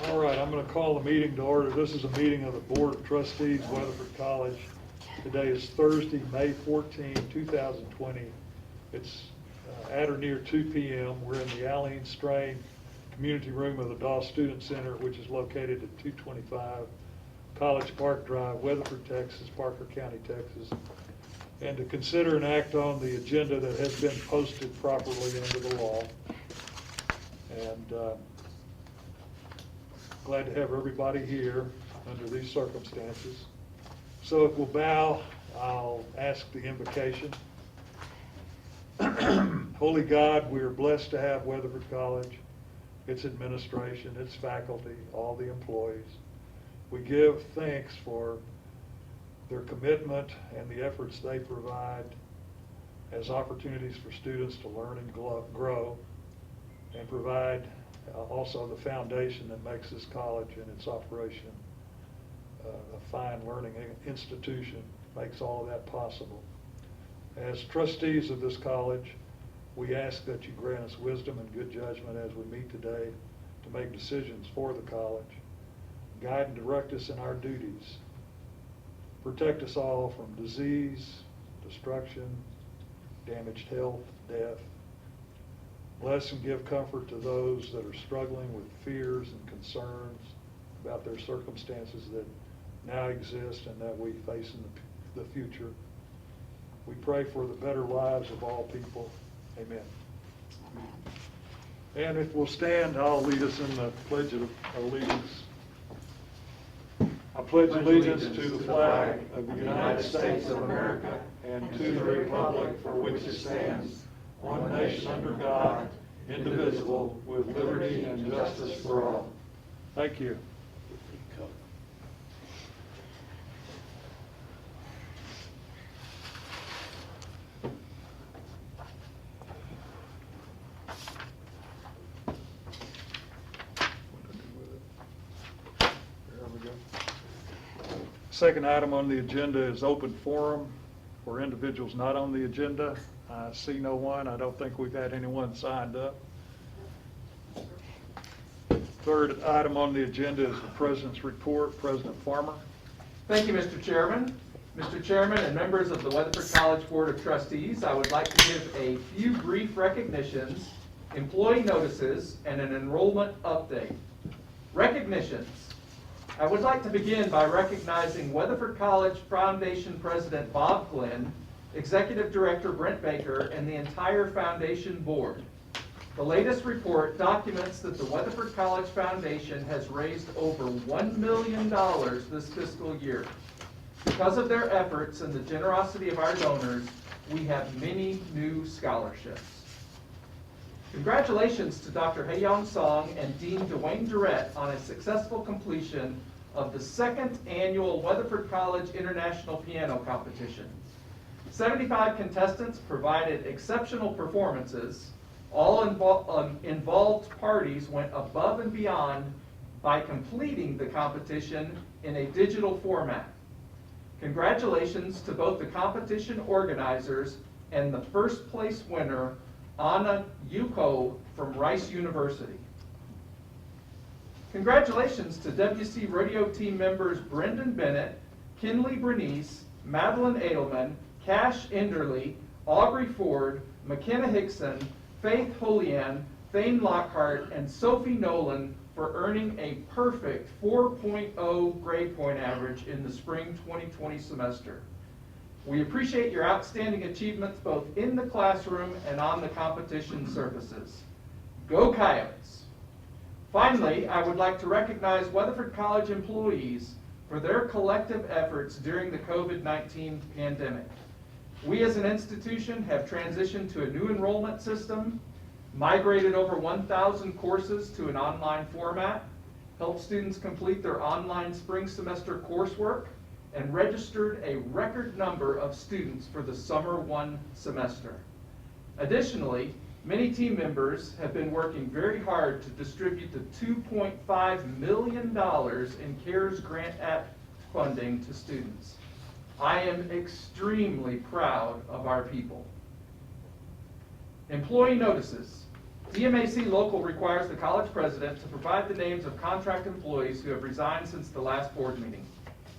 All right, I'm going to call the meeting to order. This is a meeting of the Board of Trustees, Weatherford College. Today is Thursday, May 14, 2020. It's at or near 2 p.m. We're in the Allen Strain Community Room of the Doss Student Center, which is located at 225 College Park Drive, Weatherford, Texas, Parker County, Texas. And to consider and act on the agenda that has been posted properly under the law. And glad to have everybody here under these circumstances. So if we'll bow, I'll ask the invocation. Holy God, we are blessed to have Weatherford College, its administration, its faculty, all the employees. We give thanks for their commitment and the efforts they provide as opportunities for students to learn and grow, and provide also the foundation that makes this college and its operation a fine learning institution, makes all of that possible. As trustees of this college, we ask that you grant us wisdom and good judgment as we meet today to make decisions for the college. Guide and direct us in our duties. Protect us all from disease, destruction, damaged health, death. Bless and give comfort to those that are struggling with fears and concerns about their circumstances that now exist and that we face in the future. We pray for the better lives of all people. Amen. And if we'll stand, I'll lead us in the Pledge of Allegiance. I pledge allegiance to the flag of the United States of America and to the republic for which it stands, one nation under God, indivisible, with liberty and justice for all. Thank you. Second item on the agenda is open forum for individuals not on the agenda. I see no one. I don't think we've had anyone signed up. Third item on the agenda is the President's report. President Farmer. Thank you, Mr. Chairman. Mr. Chairman and members of the Weatherford College Board of Trustees, I would like to give a few brief recognitions, employee notices, and an enrollment update. Recognitions. I would like to begin by recognizing Weatherford College Foundation President Bob Glenn, Executive Director Brent Baker, and the entire Foundation Board. The latest report documents that the Weatherford College Foundation has raised over $1 million this fiscal year. Because of their efforts and the generosity of our donors, we have many new scholarships. Congratulations to Dr. Haeyong Song and Dean Dwayne Durrett on a successful completion of the second annual Weatherford College International Piano Competition. 75 contestants provided exceptional performances. All involved parties went above and beyond by completing the competition in a digital format. Congratulations to both the competition organizers and the first place winner, Anna Yuko from Rice University. Congratulations to WC Rodeo team members Brendan Bennett, Kinley Bernice, Madeline Edelman, Cash Enderly, Aubrey Ford, McKenna Hickson, Faith Holian, Thane Lockhart, and Sophie Nolan for earning a perfect 4.0 grade point average in the spring 2020 semester. We appreciate your outstanding achievements both in the classroom and on the competition surfaces. Go Coyotes! Finally, I would like to recognize Weatherford College employees for their collective efforts during the COVID-19 pandemic. We as an institution have transitioned to a new enrollment system, migrated over 1,000 courses to an online format, helped students complete their online spring semester coursework, and registered a record number of students for the summer 1 semester. Additionally, many team members have been working very hard to distribute the $2.5 million in CARES Grant Act funding to students. I am extremely proud of our people. Employee notices. DMAC Local requires the college president to provide the names of contract employees who have resigned since the last board meeting.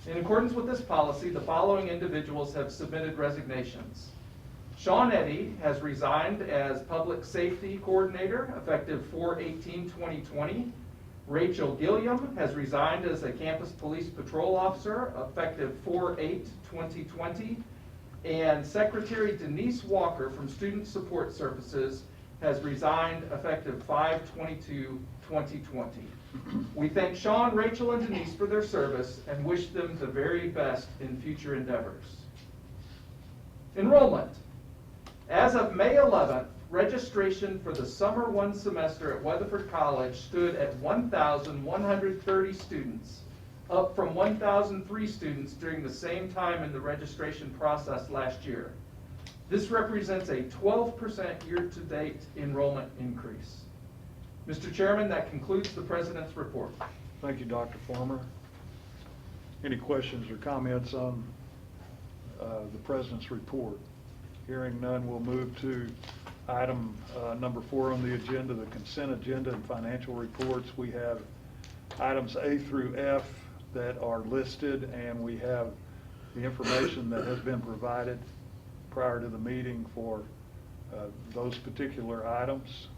In accordance with this policy, the following individuals have submitted resignations. Sean Eddy has resigned as Public Safety Coordinator effective 4/18/2020. Rachel Gilliam has resigned as a Campus Police Patrol Officer effective 4/8/2020. And Secretary Denise Walker from Student Support Services has resigned effective 5/22/2020. We thank Sean, Rachel, and Denise for their service and wish them the very best in future endeavors. Enrollment. As of May 11th, registration for the summer one semester at Weatherford College stood at 1,130 students, up from 1,003 students during the same time in the registration process last year. This represents a 12% year-to-date enrollment increase. Mr. Chairman, that concludes the President's report. Thank you, Dr. Farmer. Any questions or comments on the President's report? Hearing none, we'll move to item number 4 on the agenda, the consent agenda and financial reports. We have items A through F that are listed, and we have the information that has been provided prior to the meeting for those particular items.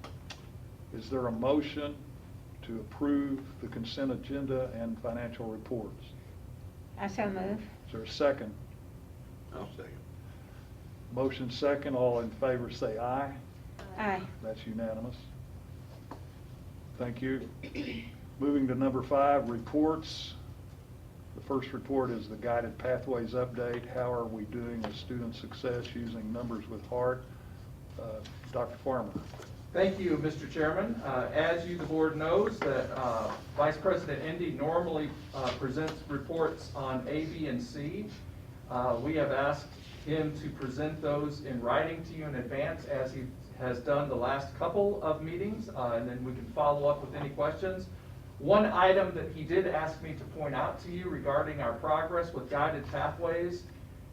Is there a motion to approve the consent agenda and financial reports? I so move. Is there a second? I'll second. Motion second, all in favor say aye. Aye. That's unanimous. Thank you. Moving to number 5, reports. The first report is the Guided Pathways update. How are we doing with student success using numbers with heart? Dr. Farmer. Thank you, Mr. Chairman. As you, the board, knows that Vice President Indy normally presents reports on A, B, and C. We have asked him to present those in writing to you in advance, as he has done the last couple of meetings, and then we can follow up with any questions. One item that he did ask me to point out to you regarding our progress with Guided Pathways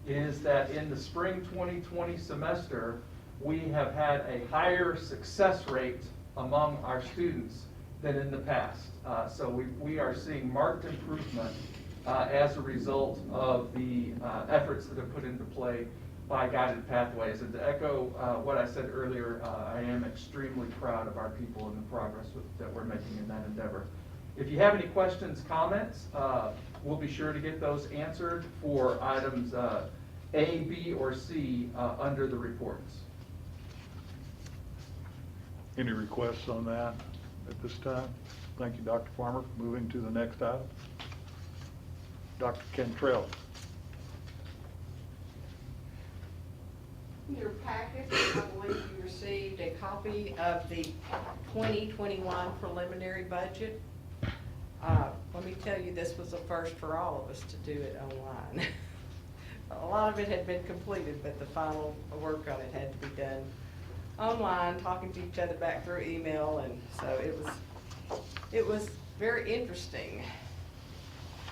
is that in the spring 2020 semester, we have had a higher success rate among our students than in the past. So we are seeing marked improvement as a result of the efforts that have put into play by Guided Pathways. And to echo what I said earlier, I am extremely proud of our people and the progress that we're making in that endeavor. If you have any questions, comments, we'll be sure to get those answered for items A, B, or C under the reports. Any requests on that at this time? Thank you, Dr. Farmer. Moving to the next item. Dr. Cantrell. In your packet, I believe you received a copy of the 2021 preliminary budget. Let me tell you, this was a first for all of us to do it online. A lot of it had been completed, but the final work on it had to be done online, talking to each other back through email, and so it was very interesting.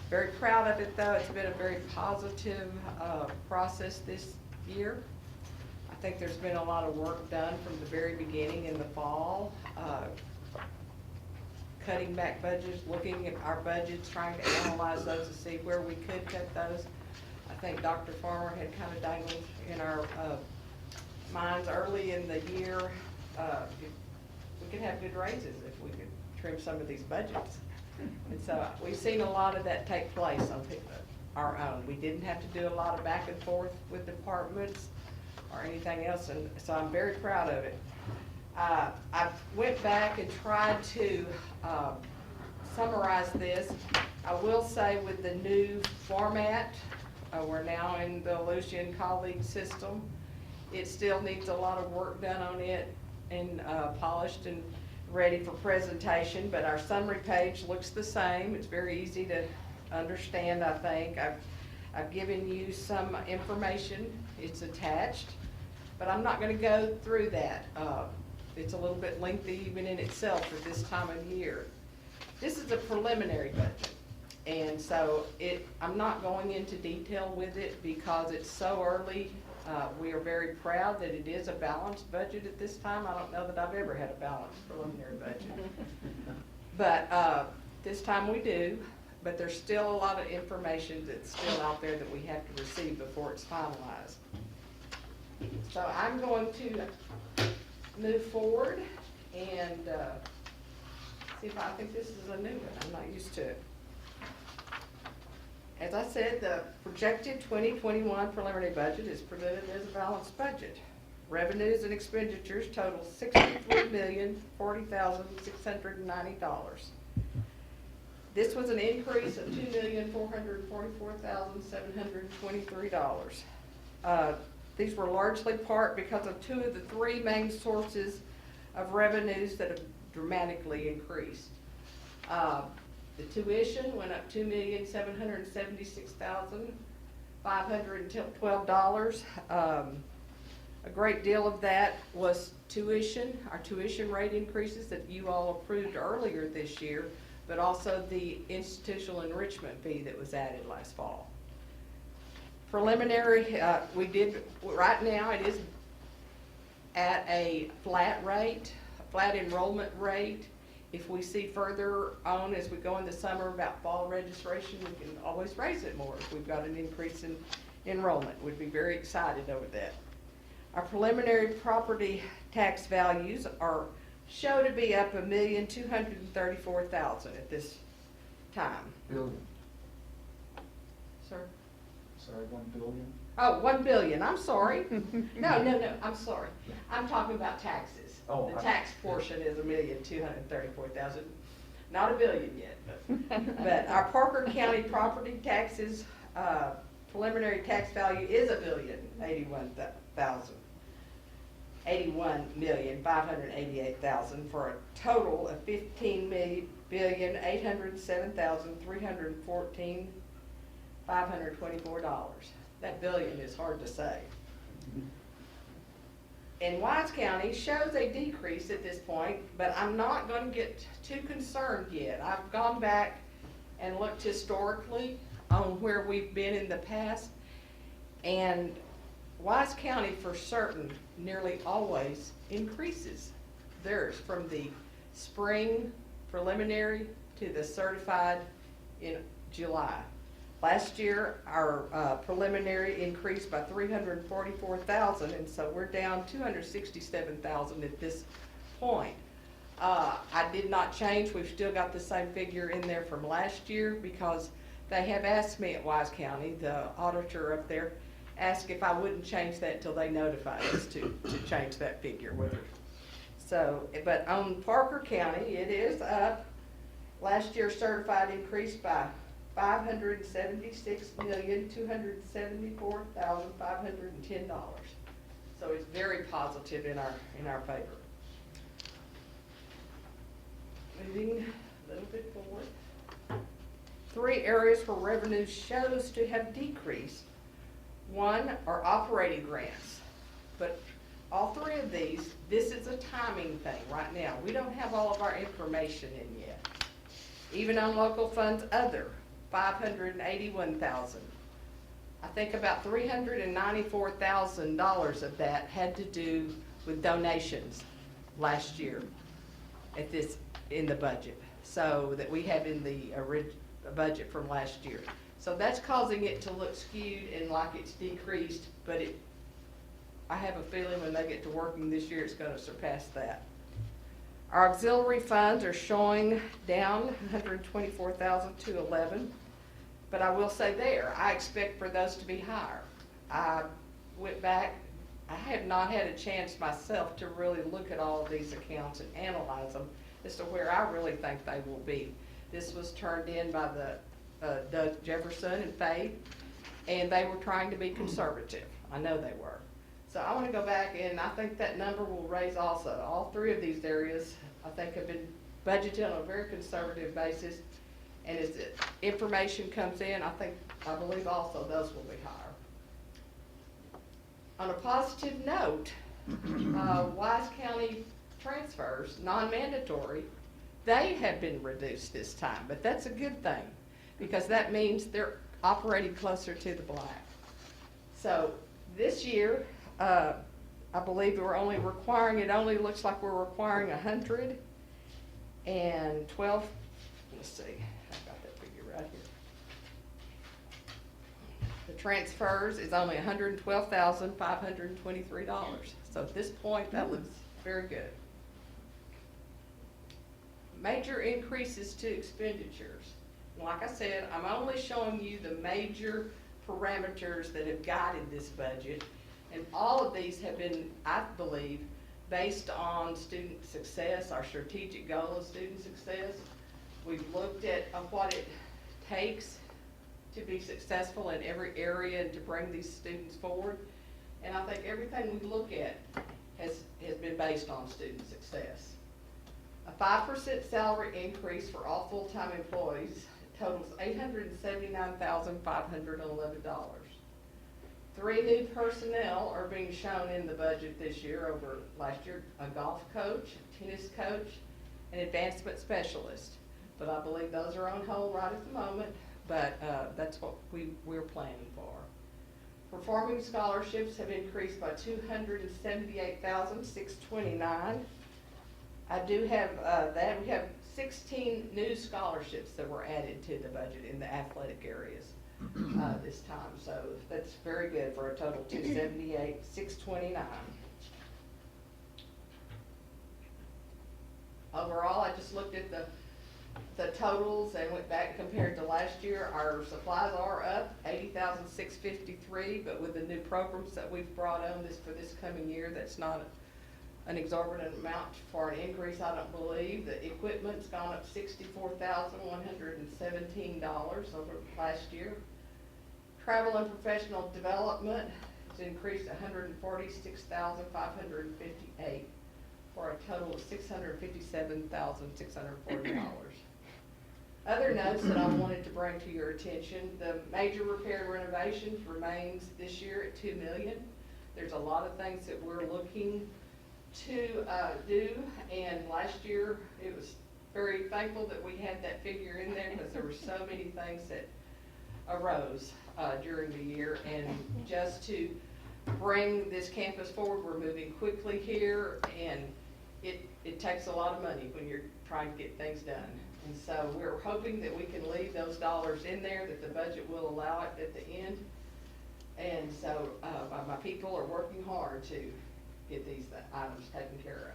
Very proud of it, though. It's been a very positive process this year. I think there's been a lot of work done from the very beginning in the fall, cutting back budgets, looking at our budgets, trying to analyze those to see where we could cut those. I think Dr. Farmer had kind of dangled in our minds early in the year, we could have good raises if we could trim some of these budgets. And so we've seen a lot of that take place on our own. We didn't have to do a lot of back and forth with departments or anything else, and so I'm very proud of it. I went back and tried to summarize this. I will say with the new format, we're now in the Lucian colleague system. It still needs a lot of work done on it and polished and ready for presentation, but our summary page looks the same. It's very easy to understand, I think. I've given you some information. It's attached, but I'm not going to go through that. It's a little bit lengthy even in itself for this time of year. This is a preliminary budget, and so I'm not going into detail with it because it's so early We are very proud that it is a balanced budget at this time. I don't know that I've ever had a balanced preliminary budget. But this time we do, but there's still a lot of information that's still out there that we have to receive before it's finalized. So I'm going to move forward and see if I think this is a new one. I'm not used to it. As I said, the projected 2021 preliminary budget is presented as a balanced budget. Revenues and expenditures total $63,040,690. This was an increase of $2,444,723. These were largely part because of two of the three main sources of revenues that have dramatically increased. The tuition went up $2,776,512. A great deal of that was tuition, our tuition rate increases that you all approved earlier this year, but also the institutional enrichment fee that was added last fall. Preliminary, right now it is at a flat rate, a flat enrollment rate. If we see further on as we go in the summer about fall registration, we can always raise it more if we've got an increase in enrollment. We'd be very excited over that. Our preliminary property tax values show to be up $1,234,000 at this time. Billion. Sir? Sorry, 1 billion? Oh, 1 billion, I'm sorry. No, I'm sorry. I'm talking about taxes. Oh, The tax portion is $1,234,000, not a billion yet. But our Parker County property taxes, preliminary tax value is $81,588,000 for a total of $15,807,314,524. That billion is hard to say. And Wise County shows a decrease at this point, but I'm not going to get too concerned yet. I've gone back and looked historically on where we've been in the past, and Wise County for certain nearly always increases theirs from the spring preliminary to the certified in July. Last year, our preliminary increased by $344,000, and so we're down $267,000 at this point. I did not change. We've still got the same figure in there from last year because they have asked me at Wise County, the auditor up there, asked if I wouldn't change that until they notified us to change that figure with her. So, but on Parker County, it is up. Last year, certified increased by $576,274,510. So it's very positive in our favor. Moving a little bit forward. 3 areas where revenue shows to have decreased. One are operating grants, but all 3 of these, this is a timing thing right now. We don't have all of our information in yet. Even on local funds other, $581,000. I think about $394,000 of that had to do with donations last year in the budget. So that we have in the budget from last year. So that's causing it to look skewed and like it's decreased, but I have a feeling when they get to working this year, it's going to surpass that. Our auxiliary funds are showing down $124,000 to $11,000, but I will say I expect for those to be higher. I went back, I have not had a chance myself to really look at all of these accounts and analyze them as to where I really think they will be. This was turned in by the Doug Jefferson and Faith, and they were trying to be conservative. I know they were. So I want to go back, and I think that number will raise also. All 3 of these areas, I think, have been budgeted on a very conservative basis, and as the information comes in, I believe also those will be higher. On a positive note, Wise County transfers, non-mandatory, they have been reduced this time, but that's a good thing because that means they're operating closer to the black. So This year, I believe we're only requiring, it only looks like we're requiring 112, let's see, I've got that figure right here. The transfers is only $112,523. So at this point, that looks very good. Major increases to expenditures. Like I said, I'm only showing you the major parameters that have guided this budget. And all of these have been, I believe, based on student success, our strategic goal of student success. We've looked at what it takes to be successful in every area and to bring these students forward. And I think everything we look at has been based on student success. A 5% salary increase for all full-time employees totals $879,511. 3 new personnel are being shown in the budget this year over last year: a golf coach, a tennis coach, an advancement specialist. But I believe those are on hold right at the moment, but that's what we're planning for. Performing scholarships have increased by $278,629. I do have that. We have 16 new scholarships that were added to the budget in the athletic areas this time. So that's very good for a total of $278,629. Overall, I just looked at the totals and went back compared to last year. Our supplies are up $80,653, but with the new programs that we've brought on for this coming year, that's not an exorbitant amount for an increase, I don't believe. The equipment's gone up $64,117 over last year. Travel and professional development has increased $146,558 for a total of $657,640. Other notes that I wanted to bring to your attention: the major repair and renovations remains this year at $2 million. There's a lot of things that we're looking to do, and last year it was very thankful that we had that figure in there because there were so many things that arose during the year. And just to bring this campus forward, we're moving quickly here, and it takes a lot of money when you're trying to get things done. And so we're hoping that we can leave those dollars in there, that the budget will allow it at the end. And so my people are working hard to get these items taken care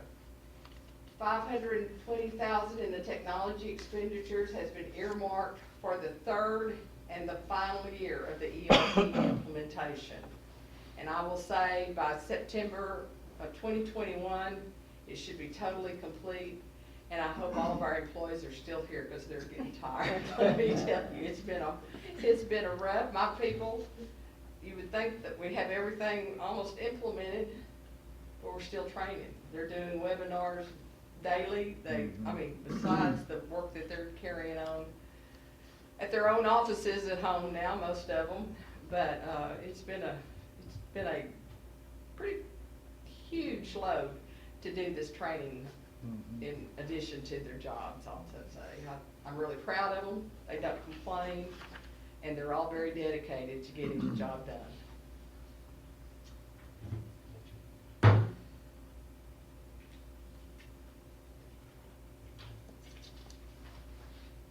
of. $520,000 in the technology expenditures has been earmarked for the third and the final year of the ERP implementation. And I will say by September of 2021, it should be totally complete. And I hope all of our employees are still here because they're getting tired. Let me tell you, it's been a rough. My people, you would think that we have everything almost implemented, but we're still training. They're doing webinars daily. Besides the work that they're carrying on at their own offices at home now, most of them. But it's been a pretty huge load to do this training in addition to their jobs, I'll say. I'm really proud of them. They don't complain, and they're all very dedicated to getting the job done.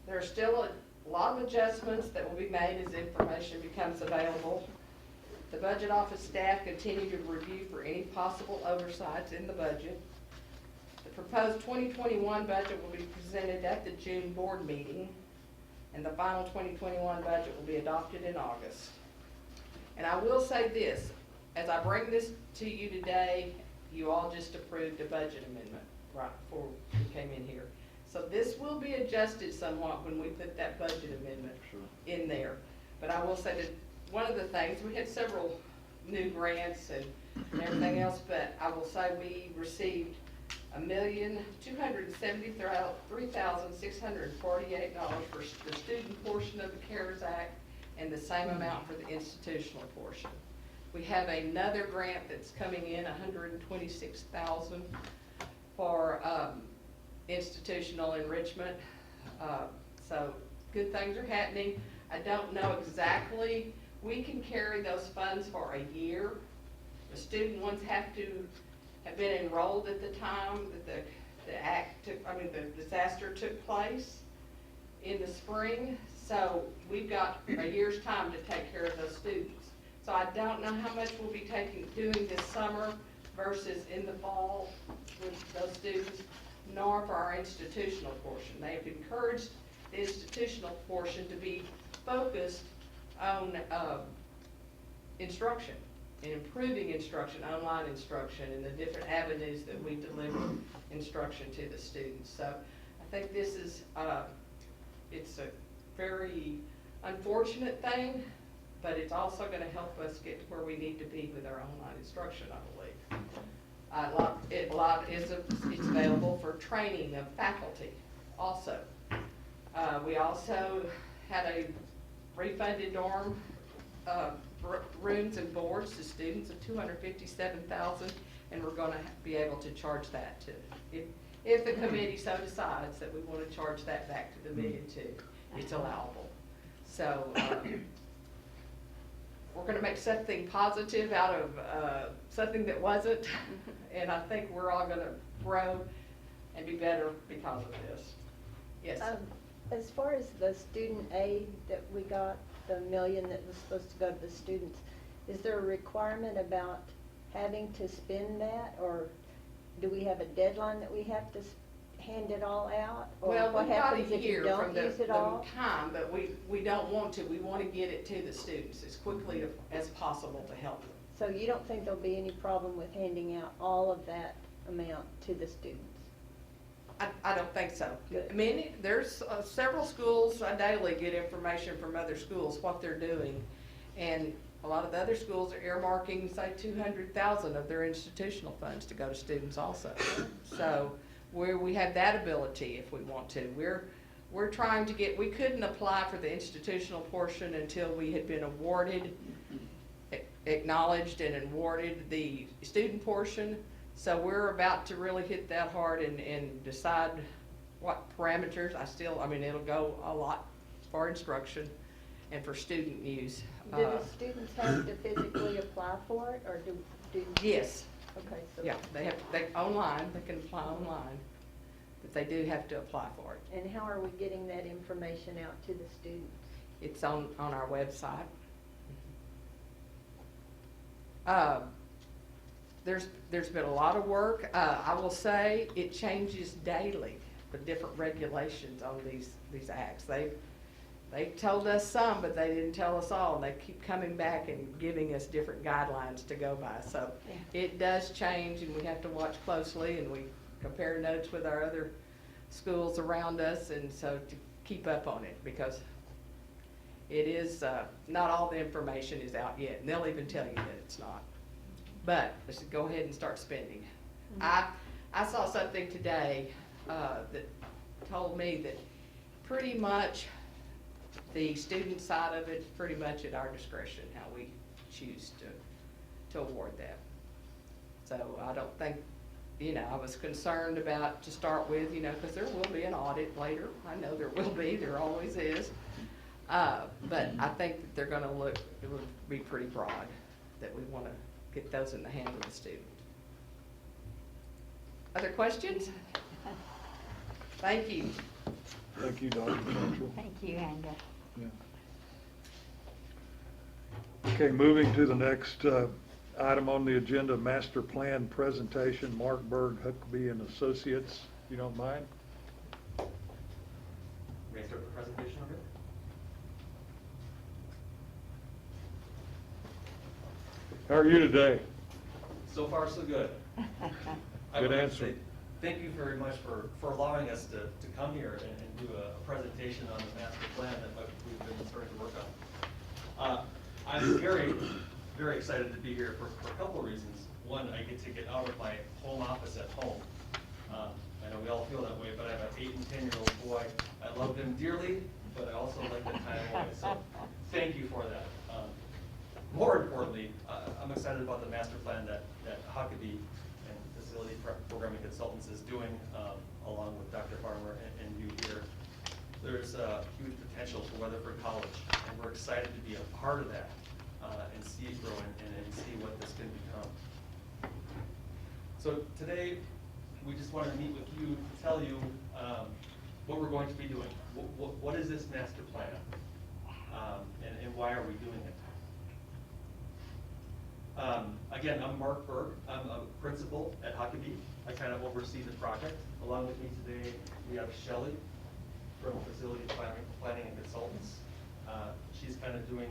There are still a lot of adjustments that will be made as information becomes available. The budget office staff continue to review for any possible oversights in the budget. The proposed 2021 budget will be presented at the June board meeting, and the final 2021 budget will be adopted in August. And I will say this, as I bring this to you today, you all just approved a budget amendment right before we came in here. So this will be adjusted somewhat when we put that budget amendment in there. But I will say that one of the things, we had several new grants and everything else, but I will say we received $1,273,648 for the student portion of the CARES Act and the same amount for the institutional portion. We have another grant that's coming in, $126,000 for institutional enrichment. So good things are happening. I don't know exactly. We can carry those funds for a year The student ones have to have been enrolled at the time that the disaster took place in the spring. So we've got a year's time to take care of those students. So I don't know how much we'll be doing this summer versus in the fall with those students, nor for our institutional portion. They have encouraged the institutional portion to be focused on instruction and improving instruction, online instruction, and the different avenues that we deliver instruction to the students. So I think this is, it's a very unfortunate thing, but it's also going to help us get to where we need to be with our online instruction, I believe. It's available for training of faculty also. We also had a refunded dorm rooms and boards to students of $257,000, and we're going to be able to charge that too. If the committee so decides that we want to charge that back to the $1.2 million, it's allowable. So we're going to make something positive out of something that wasn't, and I think we're all going to grow and be better because of this. Yes? As far as the student aid that we got, the $1 million that was supposed to go to the students, is there a requirement about having to spend that, or do we have a deadline that we have to hand it all out? Or Well, what we've got happens a if you year don't from the use it all? time, but we don't want to. We want to get it to the students as quickly as possible to help them. So you don't think there'll be any problem with handing out all of that amount to the students? I don't think so. Good. I mean, there's several schools, I daily get information from other schools, what they're doing. And a lot of the other schools are earmarking, say, $200,000 of their institutional funds to go to students also. So we have that ability if we want to. We're trying to get, we couldn't apply for the institutional portion until we had been awarded, acknowledged and awarded the student portion. So we're about to really hit that hard and decide what parameters. It'll go a lot for instruction and for student use. Do the students have to physically apply for it, or do? Yes. Okay, so. Yeah, they can apply online, but they do have to apply for it. And how are we getting that information out to the students? It's on our website. There's been a lot of work. I will say it changes daily, the different regulations on these acts. They told us some, but they didn't tell us all, and they keep coming back and giving us different guidelines to go by. So it does change, and we have to watch closely, and we compare notes with our other schools around us, and so to keep up on it, because it is, not all the information is out yet, and they'll even tell you that it's not. But let's go ahead and start spending. I saw something today that told me that pretty much the student side of it, pretty much at our discretion, how we choose to award that. So I don't think, I was concerned about, to start with, because there will be an audit later. I know there will be, there always is. But I think that they're gonna look, it would be pretty broad, that we wanna get those in the hands of the student. Other questions? Thank you. Thank you, Dr. Mitchell. Thank you, Andrew. Yeah. Okay, moving to the next item on the agenda, master plan presentation, Mark Berg, Huckabee and Associates, if you don't mind. May I start the presentation of it? How are you today? So far, so good. I Good would like to answer. say thank you very much for allowing us to come here and do a presentation on the master plan that we've been starting to work on. I'm very, very excited to be here for a couple of reasons. One, I get to get out of my home office at home. I know we all feel that way, but I have an 8 and 10-year-old boy. I love him dearly, but I also like the time away. So thank you for that. More importantly, I'm excited about the master plan that Huckabee and Facility Programming Consultants is doing, along with Dr. Farmer and you here. There's a huge potential for Weatherford College, and we're excited to be a part of that and see it grow and see what this can become. So today, we just wanted to meet with you to tell you what we're going to be doing. What is this master plan? And why are we doing it? Again, I'm Mark Berg. I'm a principal at Huckabee. I kind of oversee the project. Along with me today, we have Shelley from Facility Planning and Consultants. She's kind of doing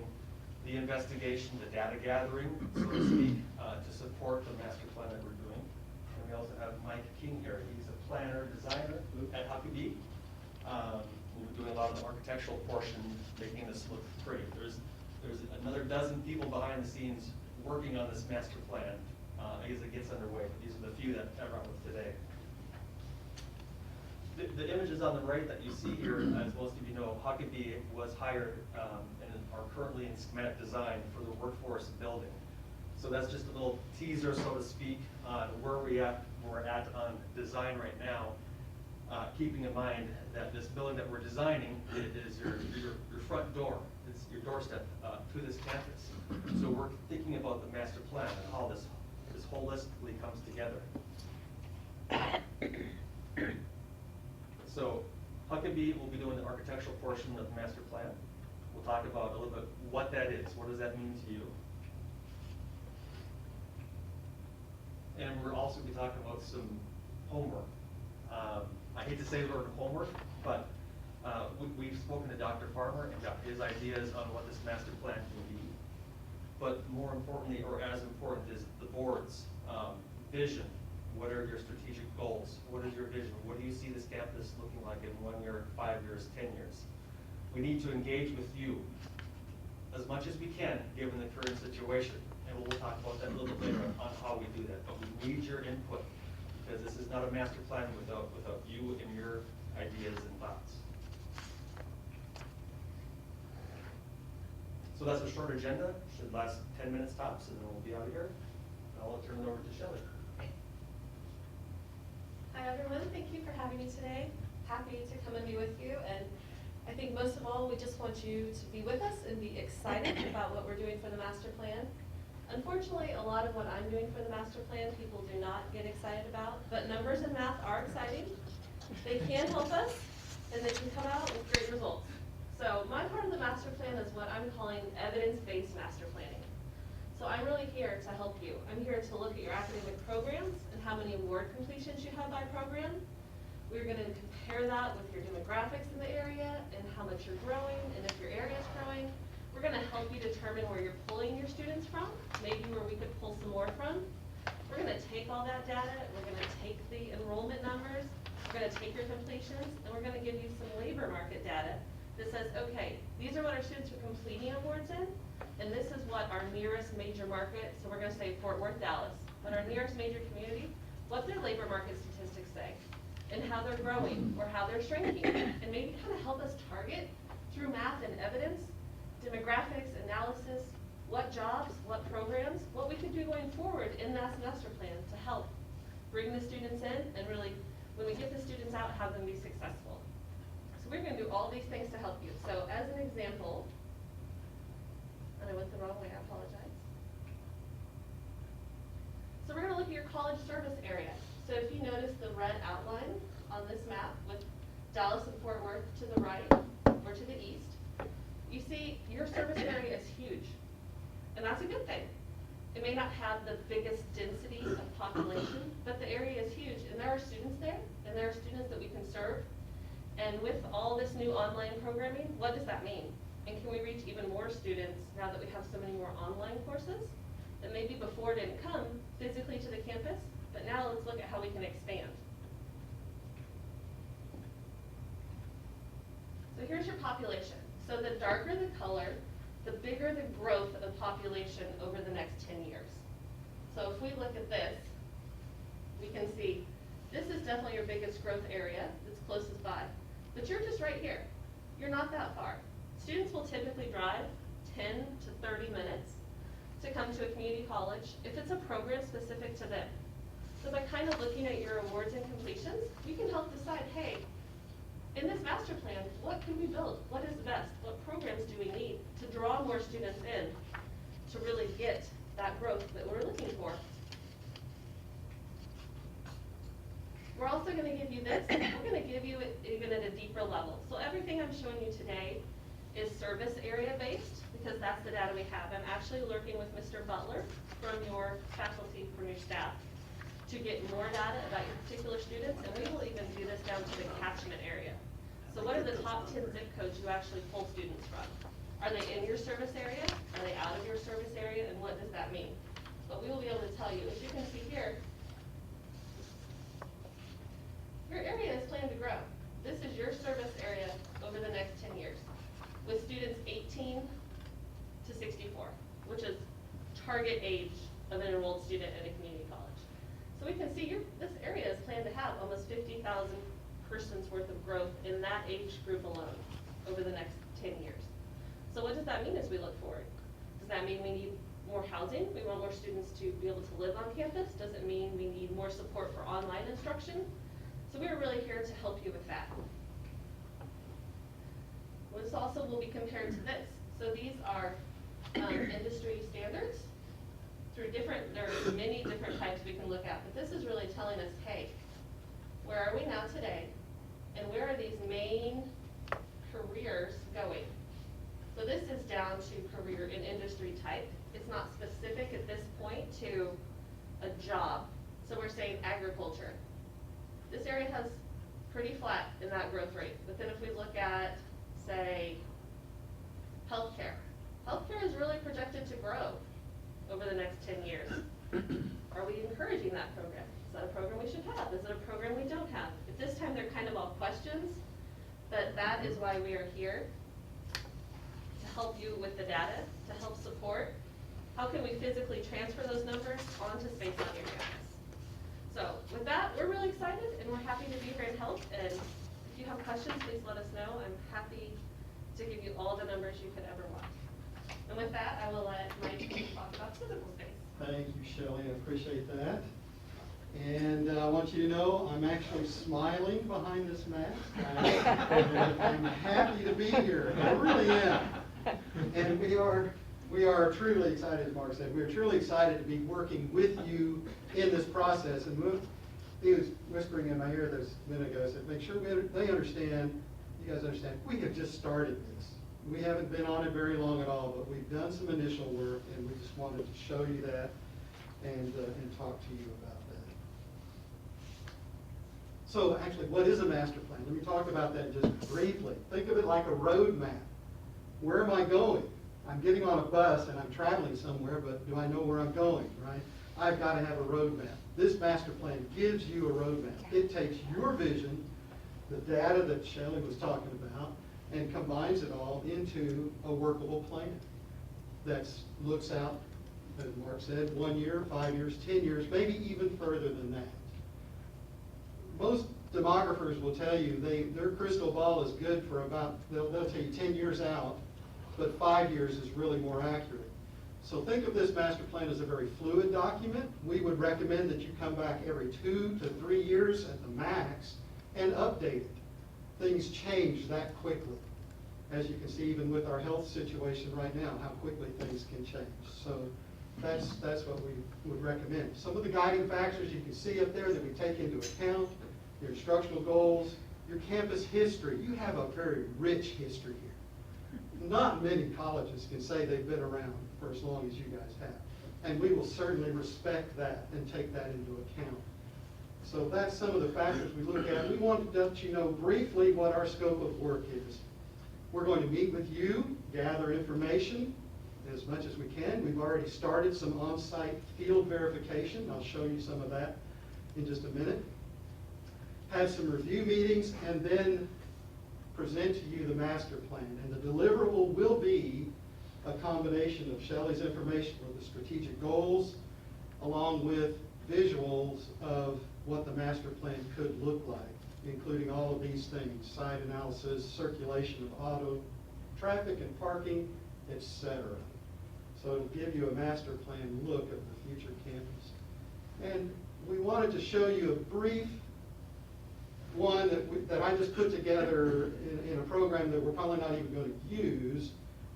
the investigation, the data gathering, so to speak, to support the master plan that we're doing. And we also have Mike King here. He's a planner, designer at Huckabee. We're doing a lot of the architectural portion, making this look pretty. There's another dozen people behind the scenes working on this master plan as it gets underway. But these are the few that I brought with today. The images on the right that you see here, as most of you know, Huckabee was hired and are currently in schematic design for the workforce building. So that's just a little teaser, so to speak, on where we're at on design right now. Keeping in mind that this building that we're designing is your front door. It's your doorstep to this campus. So we're thinking about the master plan and how this holistically comes together. So Huckabee will be doing the architectural portion of the master plan. We'll talk about a little bit what that is. What does that mean to you? And we'll also be talking about some homework. I hate to say the word homework, but we've spoken to Dr. Farmer and got his ideas on what this master plan can be. But more importantly, or as important, is the board's vision. What are your strategic goals? What is your vision? What do you see this campus looking like in 1 year, 5 years, 10 years? We need to engage with you as much as we can, given the current situation. And we'll talk about that a little bit later on how we do that. But we need your input, because this is not a master plan without you and your ideas and thoughts. So that's a short agenda. Should last 10 minutes tops, and then we'll be out of here. And I'll turn it over to Shelley. Hi everyone, thank you for having me today. Happy to come and be with you, and I think most of all we just want you to be with us and be excited about what we're doing for the master plan. Unfortunately, a lot of what I'm doing for the master plan people do not get excited about, but numbers and math are exciting. They can help us, and they can come out with great results. So my part of the master plan is what I'm calling evidence-based master planning. So I'm really here to help you. I'm here to look at your academic programs and how many award completions you have by program. We're going to compare that with your demographics in the area and how much you're growing, and if your area is growing. We're going to help you determine where you're pulling your students from, maybe where we could pull some more from. We're going to take all that data, we're going to take the enrollment numbers, we're going to take your completions, and we're going to give you some labor market data that says, okay, these are what our students are completing awards in, and this is what our nearest major market, so we're going to say Fort Worth, Dallas, but our nearest major community, what their labor market statistics say, and how they're growing or how they're shrinking, and maybe kind of help us target through math and evidence, demographics, analysis, what jobs, what programs, what we could do going forward in that semester plan to help bring the students in and really, when we get the students out, have them be successful. So we're going to do all these things to help you. So as an example, and I went the wrong way, I apologize. So we're going to look at your college service area. So if you notice the red outline on this map with Dallas and Fort Worth to the right or to the east, you see your service area is huge, and that's a good thing. It may not have the biggest density of population, but the area is huge, and there are students there, and there are students that we can serve. And with all this new online programming, what does that mean? And can we reach even more students now that we have so many more online courses that maybe before didn't come physically to the campus, but now let's look at how we can expand. So here's your population. So the darker the color, the bigger the growth of population over the next 10 years. So if we look at this, we can see this is definitely your biggest growth area that's closest by. But you're just right here. You're not that far. Students will typically drive 10 to 30 minutes to come to a community college if it's a program specific to them. So by kind of looking at your awards and completions, you can help decide, hey, in this master plan, what can we build? What is best? What programs do we need to draw more students in to really get that growth that we're looking for? We're also gonna give you this, we're gonna give you it even at a deeper level. So everything I'm showing you today is service area based, because that's the data we have. I'm actually working with Mr. Butler from your faculty, from your staff, to get more data about your particular students, and we will even do this down to the catchment area. So what are the top 10 zip codes you actually pull students from? Are they in your service area? Are they out of your service area? And what does that mean? But we will be able to tell you. As you can see here, your area is planned to grow. This is your service area over the next 10 years, with students 18 to 64, which is target age of an enrolled student at a community college. So we can see this area is planned to have almost 50,000 persons worth of growth in that age group alone over the next 10 years. So what does that mean as we look forward? Does that mean we need more housing? We want more students to be able to live on campus? Does it mean we need more support for online instruction? So we're really here to help you with that. This also will be compared to this. So these are industry standards. There are many different types we can look at, but this is really telling us, hey, where are we now today, and where are these main careers going? So this is down to career and industry type. It's not specific at this point to a job. So we're saying agriculture. This area has pretty flat in that growth rate. But then if we look at, say, healthcare. Healthcare is really projected to grow over the next 10 years. Are we encouraging that program? Is that a program we should have? Is it a program we don't have? At this time, they're kind of all questions, but that is why we are here, to help you with the data, to help support. How can we physically transfer those numbers onto space on your campus? So with that, we're really excited, and we're happy to be here and help. And if you have questions, please let us know. I'm happy to give you all the numbers you could ever want. And with that, I will let Mike talk about physical space. Thank you, Shelley. I appreciate that. And I want you to know I'm actually smiling behind this mask. I'm happy to be here. I really am. And we are truly excited, as Mark said. We are truly excited to be working with you in this process. And he was whispering in my ear this minute ago. I said, make sure they understand, you guys understand, we have just started this. We haven't been on it very long at all, but we've done some initial work, and we just wanted to show you that and talk to you about that. So actually, what is a master plan? Let me talk about that just briefly. Think of it like a road map. Where am I going? I'm getting on a bus and I'm traveling somewhere, but do I know where I'm going, right? I've got to have a road map. This master plan gives you a road map. It takes your vision, the data that Shelley was talking about, and combines it all into a workable plan that looks out, as Mark said, 1 year, 5 years, 10 years, maybe even further than that. Most demographers will tell you their crystal ball is good for about, they'll tell you 10 years out, but 5 years is really more accurate. So think of this master plan as a very fluid document. We would recommend that you come back every 2 to 3 years at the max and update it. Things change that quickly. As you can see, even with our health situation right now, how quickly things can change. So that's what we would recommend. Some of the guiding factors you can see up there that we take into account, your instructional goals, your campus history. You have a very rich history here. Not many colleges can say they've been around for as long as you guys have. And we will certainly respect that and take that into account. So that's some of the factors we look at. We want to let you know briefly what our scope of work is. We're going to meet with you, gather information as much as we can. We've already started some on-site field verification. I'll show you some of that in just a minute. Have some review meetings, and then present to you the master plan. And the deliverable will be a combination of Shelley's information with the strategic goals, along with visuals of what the master plan could look like, including all of these things: site analysis, circulation of auto, traffic and parking, etc. So it'll give you a master plan look of the future campus. And we wanted to show you a brief one that I just put together in a program that we're probably not even going to use,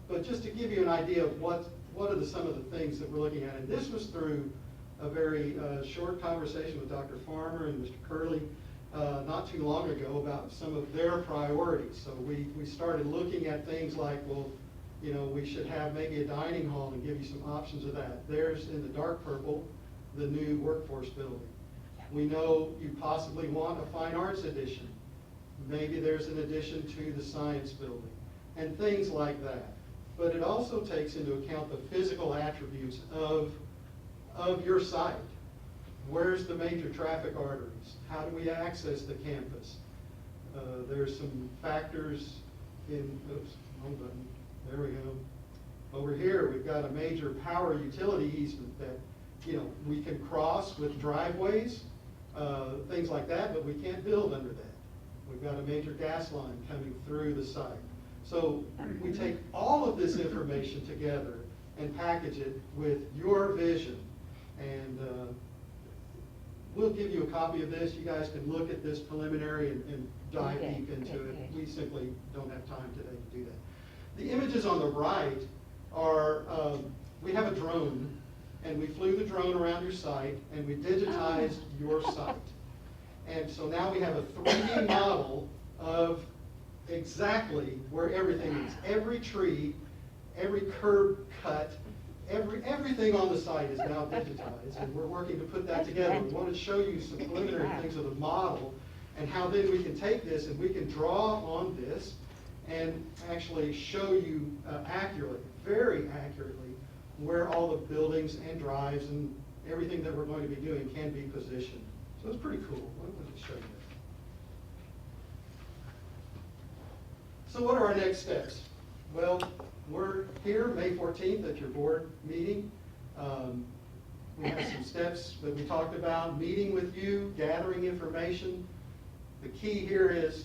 but just to give you an idea of what are some of the things that we're looking at. And this was through a very short conversation with Dr. Farmer and Mr. Curley, not too long ago about some of their priorities. So we started looking at things like, well, you know, we should have maybe a dining hall and give you some options of that. There's in the dark purple, the new workforce building. We know you possibly want a fine arts addition. Maybe there's an addition to the science building and things like that. But it also takes into account the physical attributes of your site. Where's the major traffic arteries? How do we access the campus? There's some factors in, oops, wrong button. There we go. Over here, we've got a major power utility easement that, you know, we can cross with driveways, things like that, but we can't build under that. We've got a major gas line coming through the site. So we take all of this information together and package it with your vision. And we'll give you a copy of this. You guys can look at this preliminary and dive Okay, deep into it. okay. We simply don't have time today to do that. The images on the right are, we have a drone, and we flew the drone around your site, and we digitized your site. And so now we have a 3D model of exactly where everything is. Every tree, every curb cut, everything on the site is now digitized, and we're working to put that together. We want to show you some preliminary things of the model, and how then we can take this and we can draw on this and actually show you accurately, very accurately, where all the buildings and drives and everything that we're going to be doing can be positioned. So it's pretty cool. Let me just show you that. So what are our next steps? Well, we're here May 14th at your board meeting. We have some steps that we talked about, meeting with you, gathering information. The key here is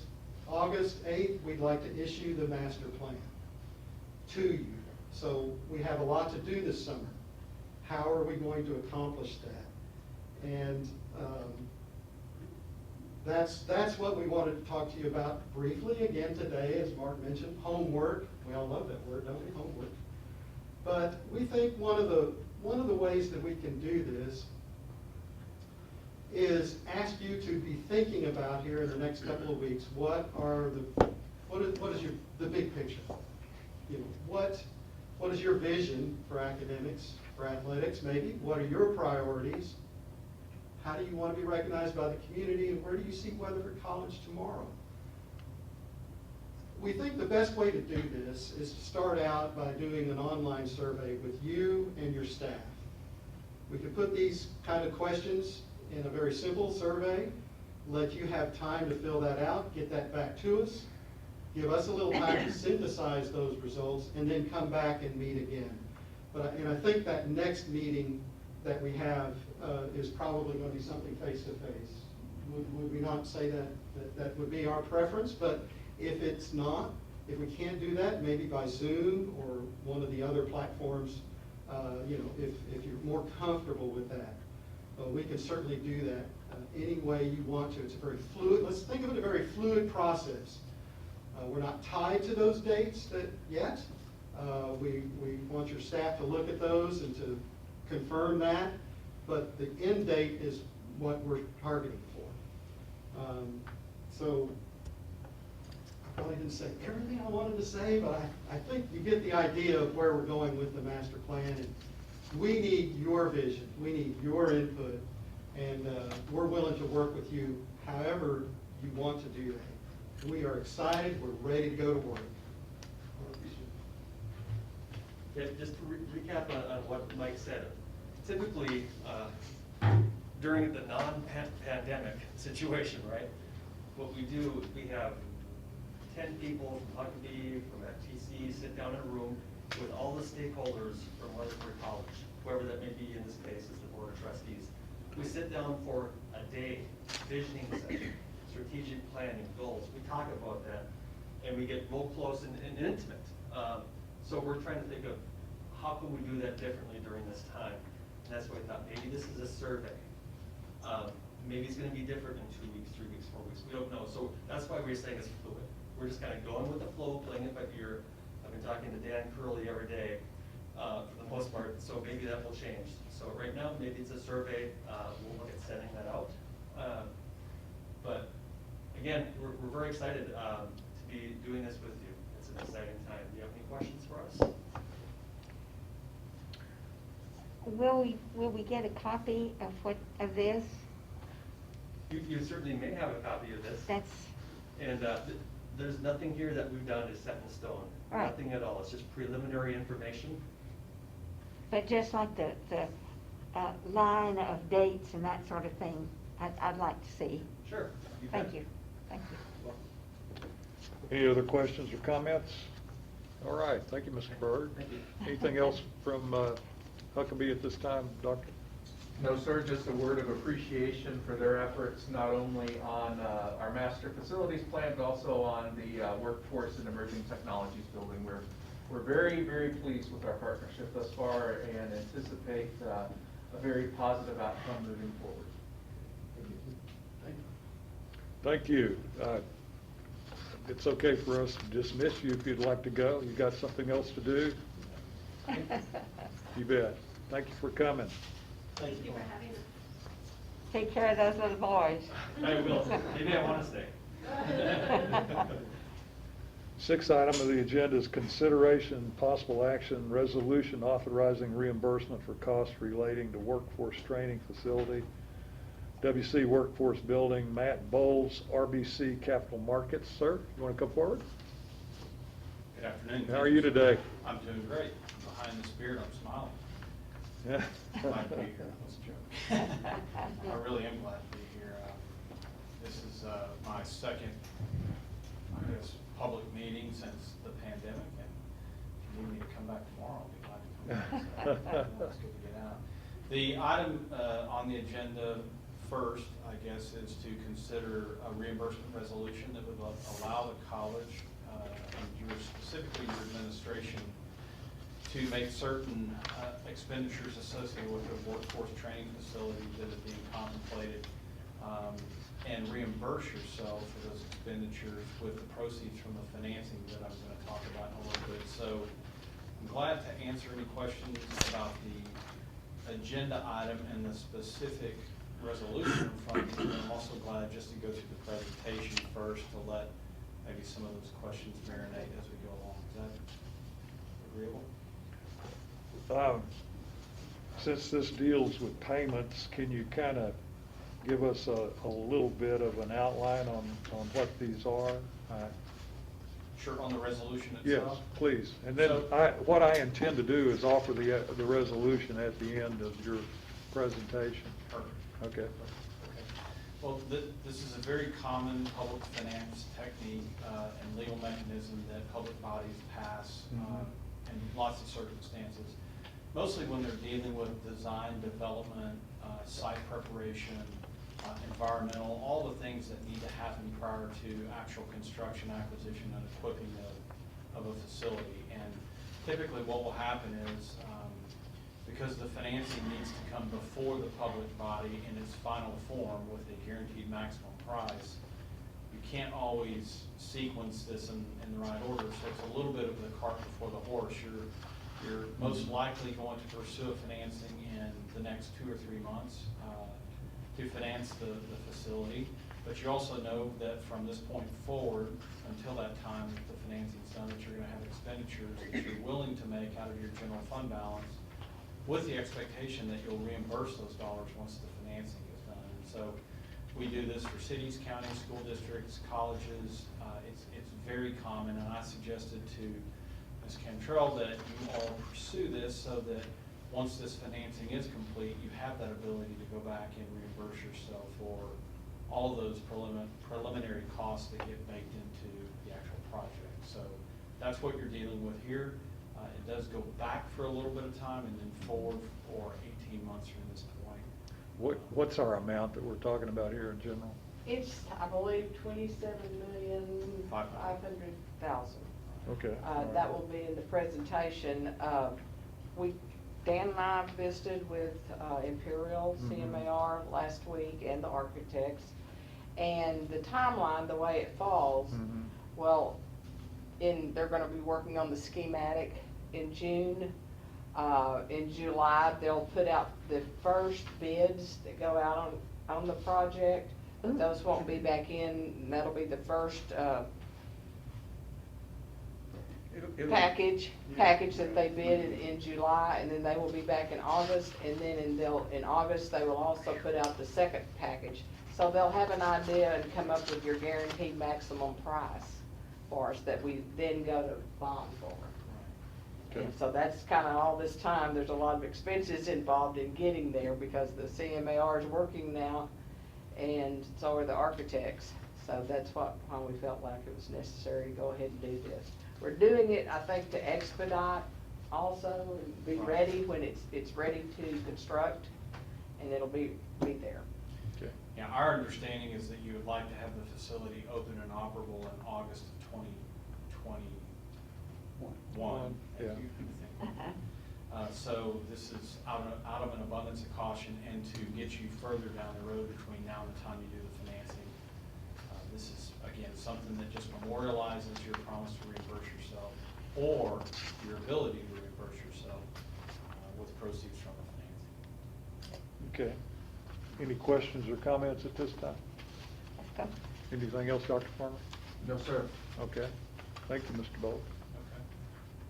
August 8th, we'd like to issue the master plan to you. So we have a lot to do this summer. How are we going to accomplish that? And that's what we wanted to talk to you about briefly again today, as Mark mentioned, homework. We all love that word, don't we? Homework. But we think one of the ways that we can do this is ask you to be thinking about here in the next couple of weeks, what is the big picture? You know, what is your vision for academics, for athletics maybe? What are your priorities? How do you want to be recognized by the community, and where do you see Weatherford College tomorrow? We think the best way to do this is to start out by doing an online survey with you and your staff. We could put these kind of questions in a very simple survey, let you have time to fill that out, get that back to us, give us a little time to synthesize those results, and then come back and meet again. And I think that next meeting that we have is probably going to be something face-to-face. Would we not say that would be our preference? But if it's not, if we can't do that, maybe by Zoom or one of the other platforms, you know, if you're more comfortable with that, we can certainly do that any way you want to. It's a very fluid, let's think of it a very fluid process. We're not tied to those dates yet. We want your staff to look at those and to confirm that, but the end date is what we're targeting for. So I probably didn't say everything I wanted to say, but I think you get the idea of where we're going with the master plan. And we need your vision, we need your input, and we're willing to work with you however you want to do that. We are excited, we're ready to go to work. Yeah, just to recap on what Mike said, typically during the non-pandemic situation, right, what we do, we have 10 people from Huckabee, from FTC, sit down in a room with all the stakeholders from Weatherford College, whoever that may be in this case is the Board of Trustees. We sit down for a day, visioning session, strategic planning, goals. We talk about that, and we get real close and intimate. So we're trying to think of how can we do that differently during this time. And that's why I thought maybe this is a survey. Maybe it's going to be different in 2 weeks, 3 weeks, 4 weeks. We don't know. So that's why we're saying it's fluid. We're just kind of going with the flow, playing it by ear. I've been talking to Dan Curley every day for the most part, so maybe that will change. So right now, maybe it's a survey. We'll look at sending that out. But we're very excited to be doing this with you. It's an exciting time. Do you have any questions for us? Will we get a copy of this? You certainly may have a copy of this. That's, And there's nothing here that we've done is set in stone. Right. Nothing at all. It's just preliminary information. but just like the line of dates and that sort of thing, I'd like to see. Sure. Thank bet. you, thank you. Any other questions or comments? All right, thank you, Mr. Berg. Thank you. Anything else from Huckabee at this time, Doctor? No, sir, just a word of appreciation for their efforts, not only on our master facilities plan, but also on the workforce and emerging technologies building. We're very, very pleased with our partnership thus far and anticipate a very positive outcome moving forward. Thank you. It's okay for us to dismiss you if you'd like to go. You got something else to do? You bet. Thank you for coming. Thank you for having us. Take care of those little boys. I will. Maybe I want to stay. Sixth item of the agenda is consideration, possible action, resolution authorizing reimbursement for costs relating to workforce training facility, WC Workforce Building, Matt Boles, RBC Capital Markets. Sir, you want to come forward? Good afternoon. How are you today? I'm doing great. Behind this beard, I'm smiling. Yeah. Glad to be here. That's a joke. I really am glad to be here. This is my second, I guess, public meeting since the pandemic, and if you need me to come back tomorrow, I'll be glad to come back. So, it's good to get out. The item on the agenda first, I guess, is to consider a reimbursement resolution that would allow the college, and specifically your administration, to make certain expenditures associated with the workforce training facility that is being contemplated, and reimburse yourself for those expenditures with the proceeds from the financing that I'm going to talk about in a little bit. So I'm glad to answer any questions about the agenda item and the specific resolution in front of you. I'm also glad just to go through the presentation first to let maybe some of those questions marinate as we go along. Is that agreeable? Since this deals with payments, can you kind of give us a little bit of an outline on what these are? Sure, on the resolution Yes, itself? please. And then what I intend to do is offer the resolution at the end of your presentation. Perfect. Okay. Okay. Well, this is a very common public finance technique and legal mechanism that public bodies pass in lots of circumstances. Mostly when they're dealing with design, development, site preparation, environmental, all the things that need to happen prior to actual construction, acquisition, and equipping of a facility. And typically what will happen is, because the financing needs to come before the public body in its final form with a guaranteed maximum price, you can't always sequence this in the right order. So it's a little bit of the cart before the horse. You're most likely going to pursue a financing in the next 2 or 3 months to finance the facility. But you also know that from this point forward, until that time that the financing's done, that you're going to have expenditures that you're willing to make out of your general fund balance, with the expectation that you'll reimburse those dollars once the financing is done. And so we do this for cities, counties, school districts, colleges. It's very common, and I suggested to Ms. Cantrell that you all pursue this so that once this financing is complete, you have that ability to go back and reimburse yourself for all those preliminary costs that get baked into the actual project. So that's what you're dealing with here. It does go back for a little bit of time and then forward for 18 months from this point. What's our amount that we're talking about here in general? It's, I believe, 27,500,000. Okay. That will be in the presentation. Dan and I visited with Imperial CMAR last week and the architects. And the timeline, the way it falls, well, they're going to be working on the schematic in June. In July, they'll put out the first bids that go out on the project. Those won't be back in, that'll be the first, package that they bid in July, and then they will be back in August, and then in August, they will also put out the second package. So they'll have an idea and come up with your guaranteed maximum price for us that we then go to bond for. Okay. And so that's kinda all this time, there's a lot of expenses involved in getting there because the CMAR is working now, and so are the architects. So that's why we felt like it was necessary to go ahead and do this. We're doing it, I think, to expedite also, and be ready when it's ready to construct, and it'll be there. Okay. Yeah, our understanding is that you would like to have the facility open and operable in August of 2021. Yeah. So this is out of an abundance of caution, and to get you further down the road between now and the time you do the financing. This is, again, something that just memorializes your promise to reimburse yourself, or your ability to reimburse yourself with proceeds from the financing. Okay. Any questions or comments at this time? Let's go. Anything else, Dr. Farmer? No, sir. Okay. Thank you, Mr. Boles. Okay.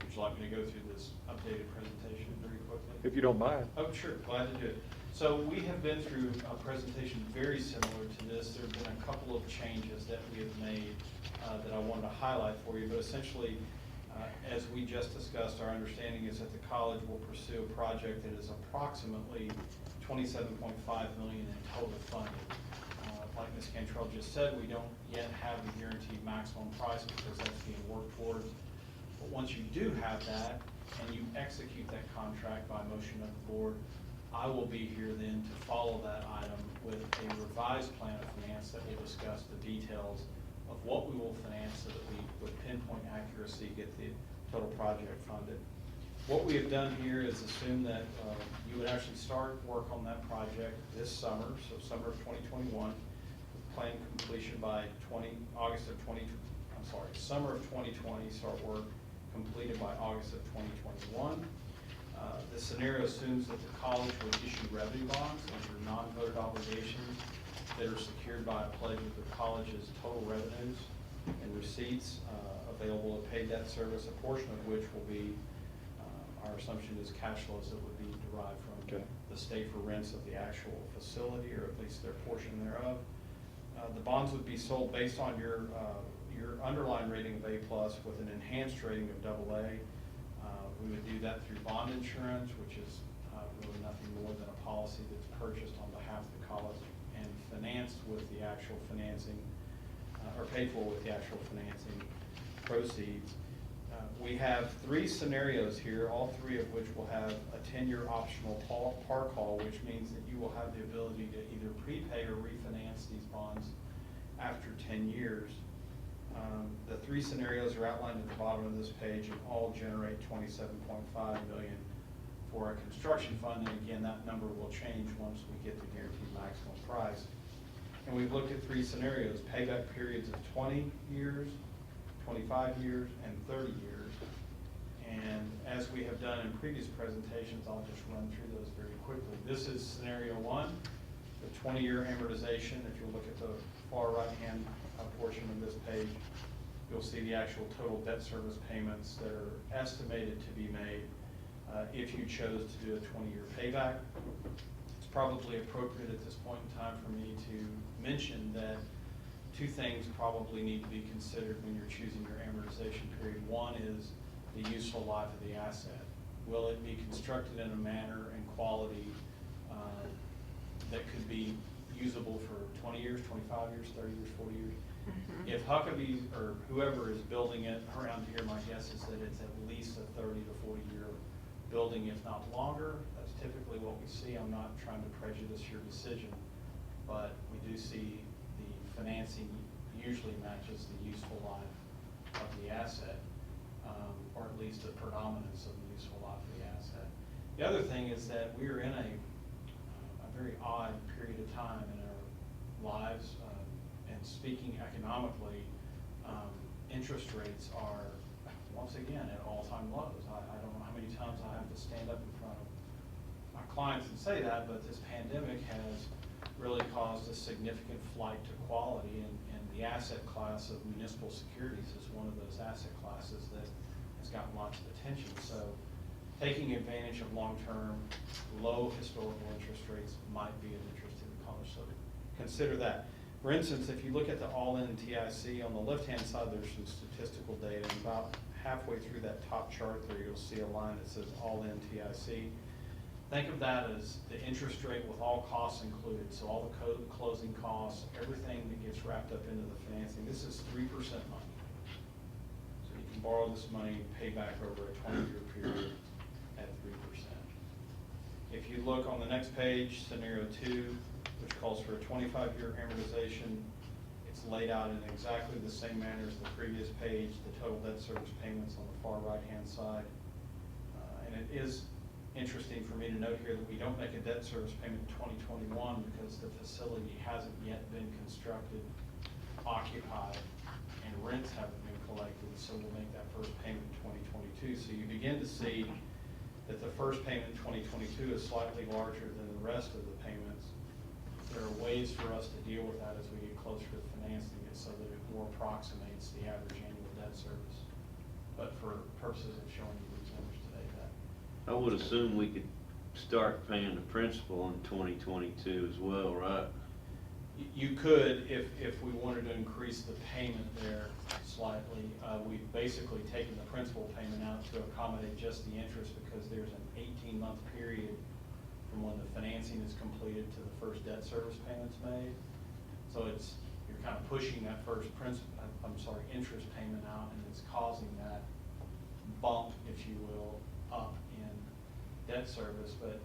Would you like me to go through this updated presentation very quickly? If you don't mind. Oh, sure, glad to do it. So we have been through a presentation very similar to this. There have been a couple of changes that we have made that I wanted to highlight for you, but essentially, as we just discussed, our understanding is that the college will pursue a project that is approximately $27.5 million in total funding. Like Ms. Cantrell just said, we don't yet have the guaranteed maximum price because that's being worked towards. But once you do have that, and you execute that contract by motion of the board, I will be here then to follow that item with a revised plan of finance that will discuss the details of what we will finance so that we, with pinpoint accuracy, get the total project funded. What we have done here is assume that you would actually start work on that project this summer, so summer of 2021, with plan completion by summer of 2020, start work completed by August of 2021. This scenario assumes that the college would issue revenue bonds, which are non-voted obligations that are secured by a pledge of the college's total revenues and receipts available to pay debt service, a portion of which will be, our assumption is cash flows that would be derived from the state for rents of the actual facility, or at least their portion thereof. The bonds would be sold based on your underlying rating of A+ with an enhanced rating of AA. We would do that through bond insurance, which is really nothing more than a policy that's purchased on behalf of the college and financed with the actual financing, or paid for with the actual financing proceeds. We have 3 scenarios here, all 3 of which will have a 10-year optional par call, which means that you will have the ability to either prepay or refinance these bonds after 10 years. The 3 scenarios are outlined at the bottom of this page and all generate $27.5 million for a construction fund. And again, that number will change once we get the guaranteed maximum price. And we've looked at 3 scenarios, payback periods of 20 years, 25 years, and 30 years. And as we have done in previous presentations, I'll just run through those very quickly. This is scenario 1, the 20-year amortization. If you look at the far right-hand portion of this page, you'll see the actual total debt service payments that are estimated to be made if you chose to do a 20-year payback. It's probably appropriate at this point in time for me to mention that 2 things probably need to be considered when you're choosing your amortization period. One is the useful life of the asset. Will it be constructed in a manner and quality that could be usable for 20 years, 25 years, 30 years, 40 years? If Huckabee or whoever is building it around here, my guess is that it's at least a 30 to 40 year building, if not longer. That's typically what we see. I'm not trying to prejudice your decision, but we do see the financing usually matches the useful life of the asset, or at least the predominance of the useful life of the asset. The other thing is that we are in a very odd period of time in our lives, and speaking economically, interest rates are once again at all-time lows. I don't know how many times I have to stand up in front of my clients and say that, but this pandemic has really caused a significant flight to quality, and the asset class of municipal securities is one of those asset classes that has gotten lots of attention. So taking advantage of long-term, low historical interest rates might be of interest to the college, so consider that. For instance, if you look at the all-in TIC, on the left-hand side, there's some statistical data, and about halfway through that top chart there, you'll see a line that says all-in TIC. Think of that as the interest rate with all costs included, so all the closing costs, everything that gets wrapped up into the financing. This is 3% money. So you can borrow this money, pay back over a 20-year period at 3%. If you look on the next page, scenario 2, which calls for a 25-year amortization, it's laid out in exactly the same manner as the previous page, the total debt service payments on the far right-hand side. And it is interesting for me to note here that we don't make a debt service payment in 2021 because the facility hasn't yet been constructed, occupied, and rents haven't been collected, so we'll make that first payment in 2022. So you begin to see that the first payment in 2022 is slightly larger than the rest of the payments. There are ways for us to deal with that as we get closer to financing it so that it more approximates the average annual debt service. But for purposes of showing you these numbers today, that I would assume we could start paying the principal in 2022 as well, right? you could, if we wanted to increase the payment there slightly. We've basically taken the principal payment out to accommodate just the interest because there's an 18-month period from when the financing is completed to the first debt service payments made. So you're kind of pushing that first interest payment out, and it's causing that bump, if you will, up in debt service. But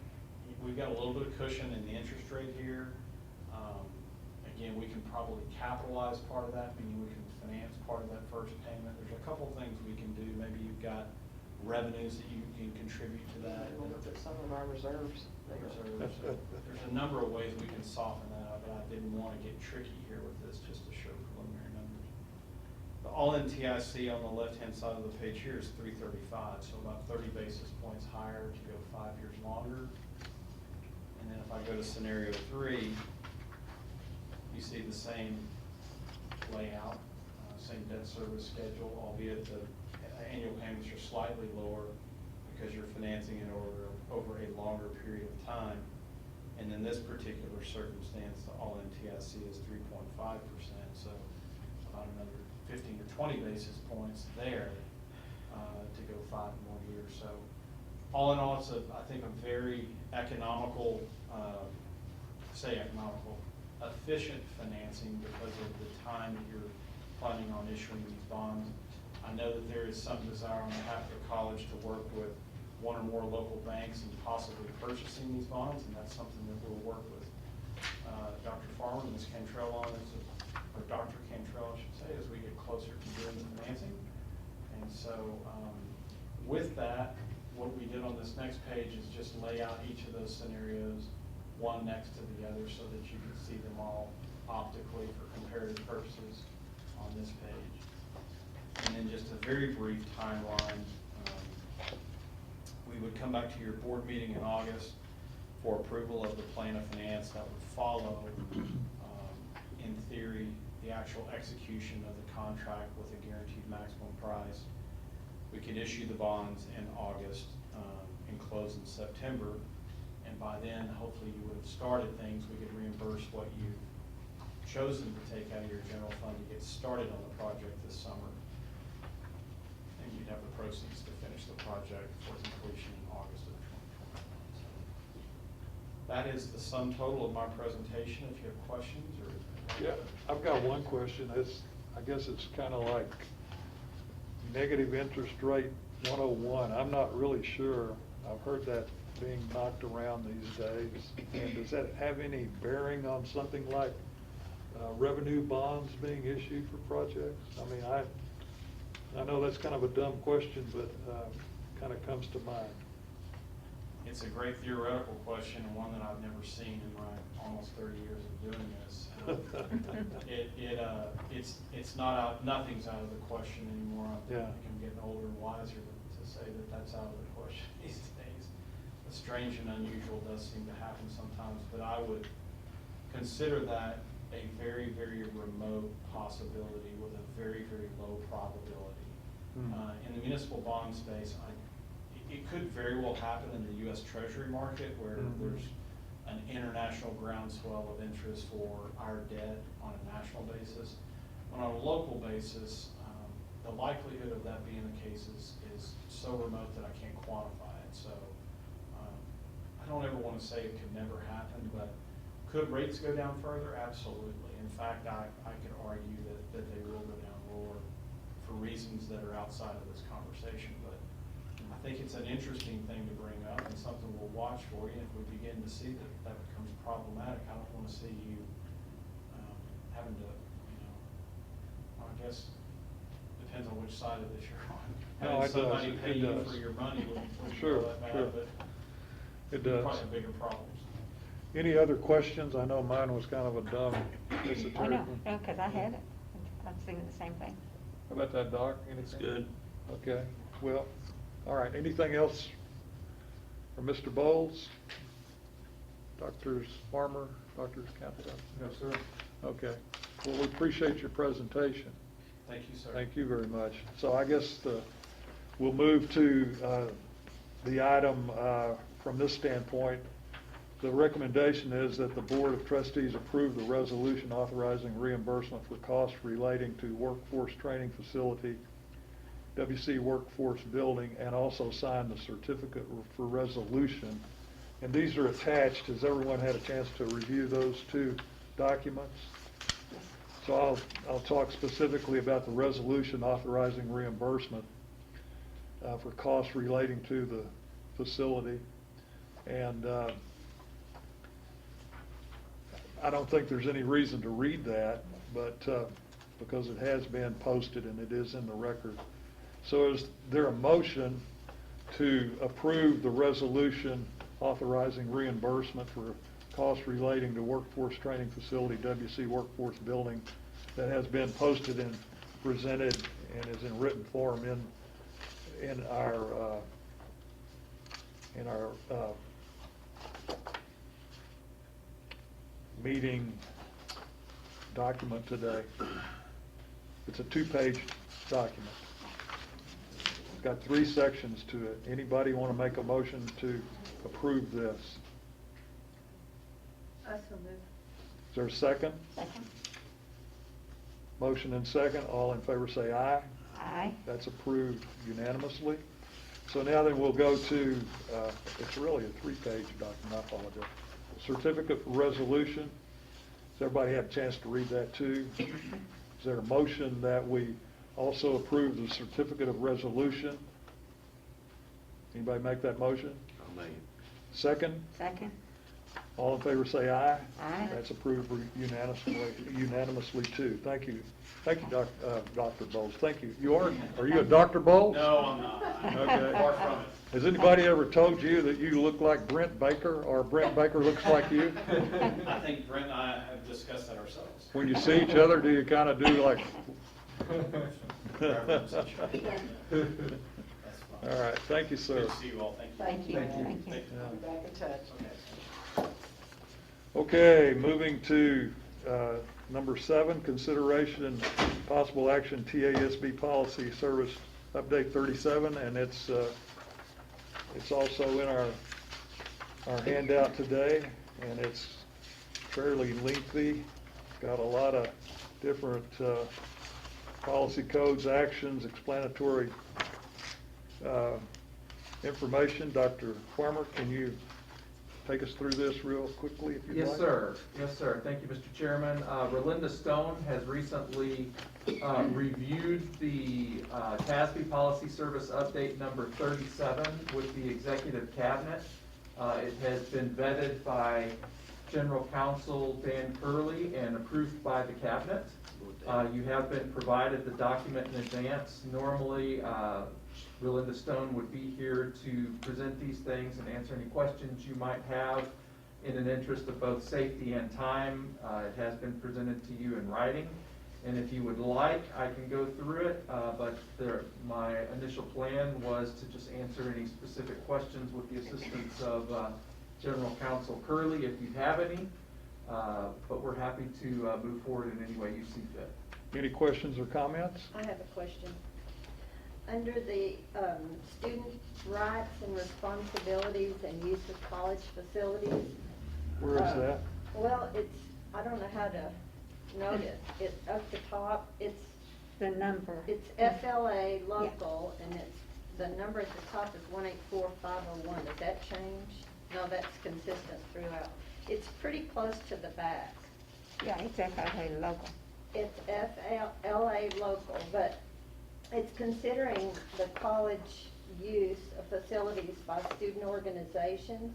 we've got a little bit of cushion in the interest rate here. Again, we can probably capitalize part of that, meaning we can finance part of that first payment. There's a couple of things we can do. Maybe you've got revenues that you can contribute to that. We'll look at some of our reserves there. There's a number of ways we can soften that up, but I didn't want to get tricky here with this just to show preliminary numbers. The all-in TIC on the left-hand side of the page here is 335, so about 30 basis points higher to go 5 years longer. And then if I go to scenario 3, you see the same layout, same debt service schedule, albeit the annual payments are slightly lower because you're financing it over a longer period of time. And in this particular circumstance, the all-in TIC is 3.5%, so about another 15 or 20 basis points there to go 5 more years. So all in all, it's I think a very economical, efficient financing because of the time that you're planning on issuing these bonds. I know that there is some desire on behalf of the college to work with one or more local banks and possibly purchasing these bonds, and that's something that we'll work with Dr. Farmer and Ms. Cantrell on, or Dr. Cantrell, I should say, as we get closer to doing the financing. And so with that, what we did on this next page is just lay out each of those scenarios, one next to the other, so that you can see them all optically for comparative purposes on this page. And then just a very brief timeline. We would come back to your board meeting in August for approval of the plan of finance that would follow, in theory, the actual execution of the contract with a guaranteed maximum price. We could issue the bonds in August and close in September. And by then, hopefully you would have started things. We could reimburse what you've chosen to take out of your general fund to get started on the project this summer. And you'd have the proceeds to finish the project for completion in August of 2021. So that is the sum total of my presentation. If you have questions or... Yeah, I've got one question. I guess it's kind of like negative interest rate 101. I'm not really sure. I've heard that being knocked around these days. And does that have any bearing on something like revenue bonds being issued for projects? I mean, I know that's kind of a dumb question, but kind of comes to mind. It's a great theoretical question, and one that I've never seen in my almost 30 years of doing this. It's not out, nothing's out of the question anymore. I think I'm getting older and wiser to say that that's out of the question these days. Strange and unusual does seem to happen sometimes, but I would consider that a very, very remote possibility with a very, very low probability. In the municipal bond space, it could very well happen in the U.S. Treasury market where there's an international groundswell of interest for our debt on a national basis. When on a local basis, the likelihood of that being the case is so remote that I can't quantify it. So I don't ever want to say it could never happen, but could rates go down further? Absolutely. In fact, I could argue that they will go down lower for reasons that are outside of this conversation. But I think it's an interesting thing to bring up and something we'll watch for you. If we begin to see that becomes problematic, I don't want to see you having to, I guess, depends on which side of this you're on. No, Having it somebody does. pay It you does. for your money wouldn't Sure, go that bad, sure. but It does. probably have bigger problems. Any other questions? I know mine was kind of a dumb, esoteric I know, one. no, because I had it. I'm thinking the same thing. How about that, Doc? That's Anything? good. Okay, well, all right. Anything else for Mr. Boles? Doctors Farmer, Doctors Campbell? No, sir. Okay. Well, we appreciate your presentation. Thank you, sir. Thank you very much. So I guess we'll move to the item from this standpoint. The recommendation is that the Board of Trustees approve the resolution authorizing reimbursement for costs relating to workforce training facility, WC Workforce Building, and also sign the certificate for resolution. And these are attached. Has everyone had a chance to review those two documents? So I'll talk specifically about the resolution authorizing reimbursement for costs relating to the facility. And I don't think there's any reason to read that, but because it has been posted and it is in the record. So is there a motion to approve the resolution authorizing reimbursement for costs relating to workforce training facility, WC Workforce Building, that has been posted and presented and is in written form in our meeting document today? It's a 2-page document. It's got 3 sections to it. Anybody want to make a motion to approve this? I so move. Is there a second? Second? Motion and second. All in favor say aye. Aye. That's approved unanimously. So now then we'll go to, it's really a 3-page document, I apologize. Certificate for resolution. Does everybody have a chance to read that too? Is there a motion that we also approve the certificate of resolution? Anybody make that motion? I'll make it. Second? Second? All in favor say aye. Aye. That's approved unanimously too. Thank you. Thank you, Dr. Boles. Thank you. Are you a Dr. Boles? No, I'm not. Okay. Far from it. Has anybody ever told you that you look like Brent Baker or Brent Baker looks like you? I think Brent and I have discussed that ourselves. When you see each other, do you kind of do like? Reference each other. That's fine. All right, thank you, sir. Good to see you all. Thank you. Thank you. Thank you. Thank you. I'll be back in touch. Okay. Okay, moving to number 7, consideration and possible action, TASB policy service update 37, and it's also in our handout today, and it's fairly lengthy. Got a lot of different policy codes, actions, explanatory information. Dr. Farmer, can you take us through this real quickly if you'd like? Yes, sir. Yes, sir. Thank you, Mr. Chairman. Relinda Stone has recently reviewed the TASB Policy Service Update number 37 with the Executive Cabinet. It has been vetted by General Counsel Dan Curley and approved by the Cabinet. You have been provided the document in advance. Normally, Relinda Stone would be here to present these things and answer any questions you might have in an interest of both safety and time. It has been presented to you in writing, and if you would like, I can go through it, but my initial plan was to just answer any specific questions with the assistance of General Counsel Curley, if you have any. But we're happy to move forward in any way you see fit. Any questions or comments? I have a question. Under the student rights and responsibilities and use of college facilities. Where is that? Well, it's, I don't know how to note it. It's up the top, it's The number. FLA local, and it's, the number at the top is 184501. Does that change? No, that's consistent throughout. It's pretty close to the back. Yeah, it's FLA local. It's FLA local, but it's considering the college use of facilities by student organizations.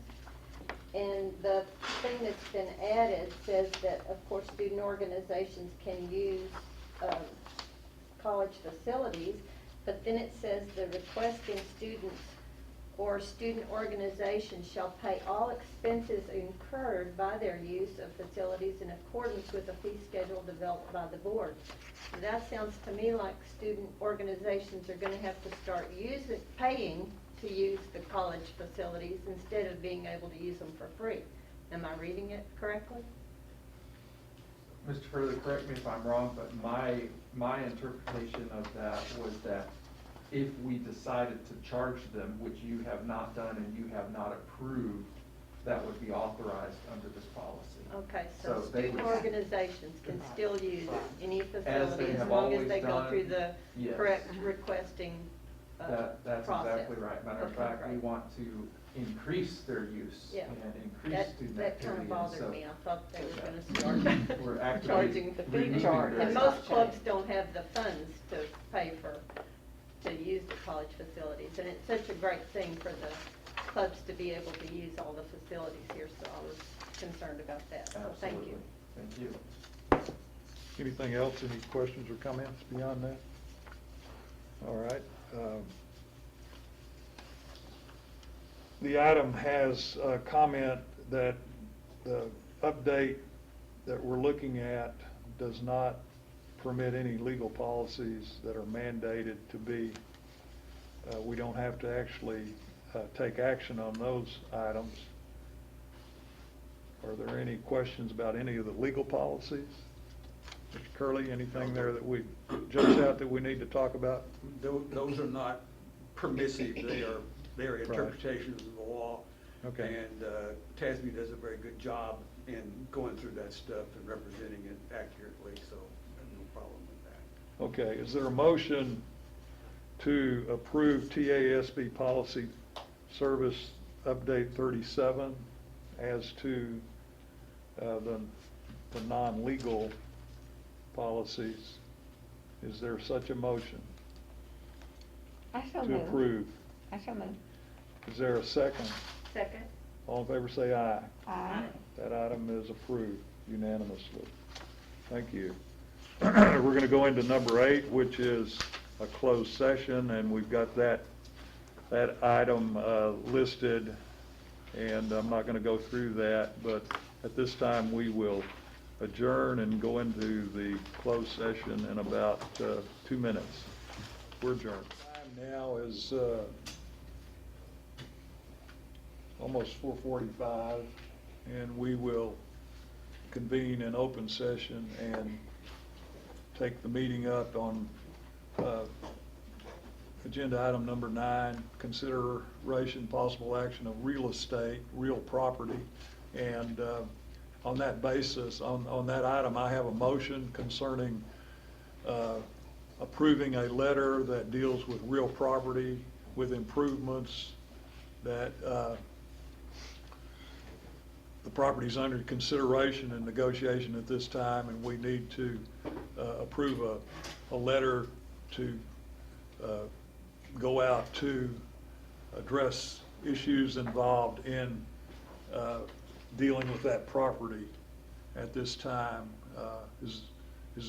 And the thing that's been added says that, of course, student organizations can use college facilities, but then it says the requesting students or student organizations shall pay all expenses incurred by their use of facilities in accordance with a fee schedule developed by the board. And that sounds to me like student organizations are gonna have to start paying to use the college facilities instead of being able to use them for free. Am I reading it correctly? Mr. Furley, correct me if I'm wrong, but my interpretation of that was that if we decided to charge them, which you have not done and you have not approved, that would be authorized under this policy. Okay, so they student would- organizations can still use any As facility they as have long as always they go done, through the yes. correct requesting That's process. exactly right. Matter of Okay, fact, we great. want to increase their use Yeah. and increase That, student that kind activity. of bothered so me. I thought they were Yeah. gonna start We're actually charging the fee removing charge. their And cost most clubs don't have the funds to pay to use the college facilities. And it's such a great thing for the clubs to be able to use all the facilities here, so I was concerned about that. So thank you. Absolutely. Thank you. Anything else, any questions or comments beyond that? All right. The item has a comment that the update that we're looking at does not permit any legal policies that are mandated to be, we don't have to actually take action on those items. Are there any questions about any of the legal policies? Mr. Curley, anything there that jumps out that we need to talk about? Those are not permissive, they are interpretations of the law. Okay. And TASB does a very good job in going through that stuff and representing it accurately, so I have no problem with that. Okay, is there a motion to approve TASB policy service update 37 as to the non-legal policies? Is there such a motion I so to move. approve? I so move. Is there a second? Second? All in favor say aye. Aye. That item is approved unanimously. Thank you. We're going to go into number 8, which is a closed session, and we've got that item listed, and I'm not going to go through that, but at this time we will adjourn and go into the closed session in about 2 minutes. We're adjourned. Time now is almost 4:45, and we will convene an open session and take the meeting up on agenda item number 9, consideration possible action of real estate, real property. And on that basis, on that item, I have a motion concerning approving a letter that deals with real property with improvements that the property's under consideration and negotiation at this time, and we need to approve a letter to go out to address issues involved in dealing with that property at this time. Is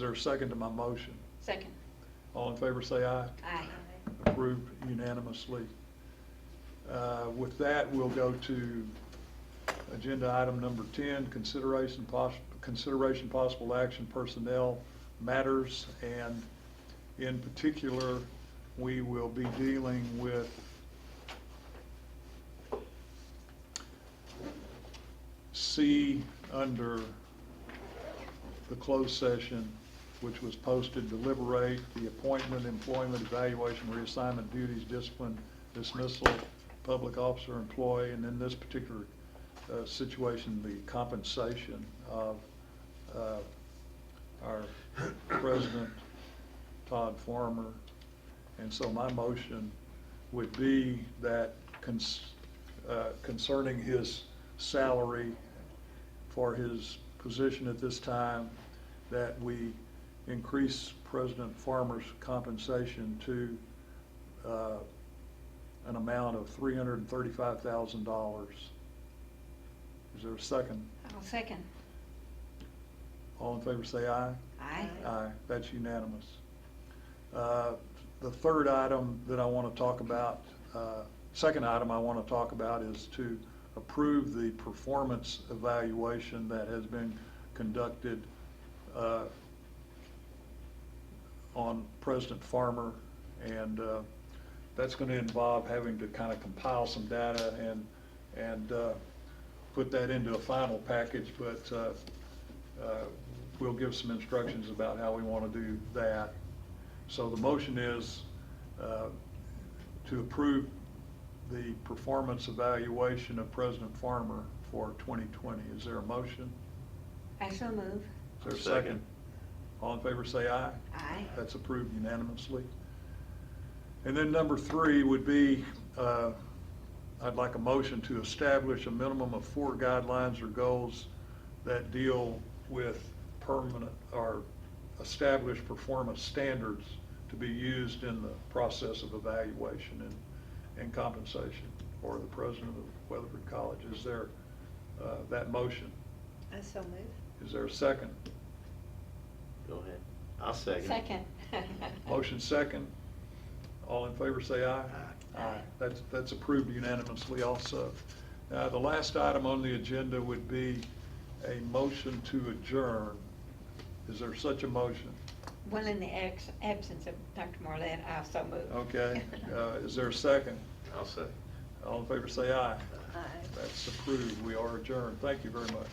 there a second to my motion? Second. All in favor say aye. Aye. Approved unanimously. With that, we'll go to agenda item number 10, consideration possible action personnel matters, and in particular, we will be dealing with C under the closed session, which was posted, deliberate the appointment, employment, evaluation, reassignment, duties, discipline, dismissal, public officer, employee, and in this particular situation, the compensation of our president, Todd Farmer. And so my motion would be that concerning his salary for his position at this time, that we increase President Farmer's compensation to an amount of $335,000. Is there a second? I'll second. All in favor say aye. Aye. Aye, that's unanimous. The third item that I want to talk about, second item I want to talk about is to approve the performance evaluation that has been conducted on President Farmer, and that's going to involve having to kind of compile some data and put that into a final package, but we'll give some instructions about how we want to do that. So the motion is to approve the performance evaluation of President Farmer for 2020. Is there a motion? I so move. Is there a second? All in favor say aye. Aye. That's approved unanimously. And then number 3 would be, I'd like a motion to establish a minimum of 4 guidelines or goals that deal with permanent or established performance standards to be used in the process of evaluation and compensation for the president of Weatherford College. Is there that motion? I so move. Is there a second? Go ahead. I'll second. Second. Motion second. All in favor say aye. Aye. That's approved unanimously also. Now, the last item on the agenda would be a motion to adjourn. Is there such a motion? Well, in the absence of Dr. Marlette, I so move. Okay. Is there a second? I'll second. All in favor say aye. Aye. That's approved. We are adjourned. Thank you very much.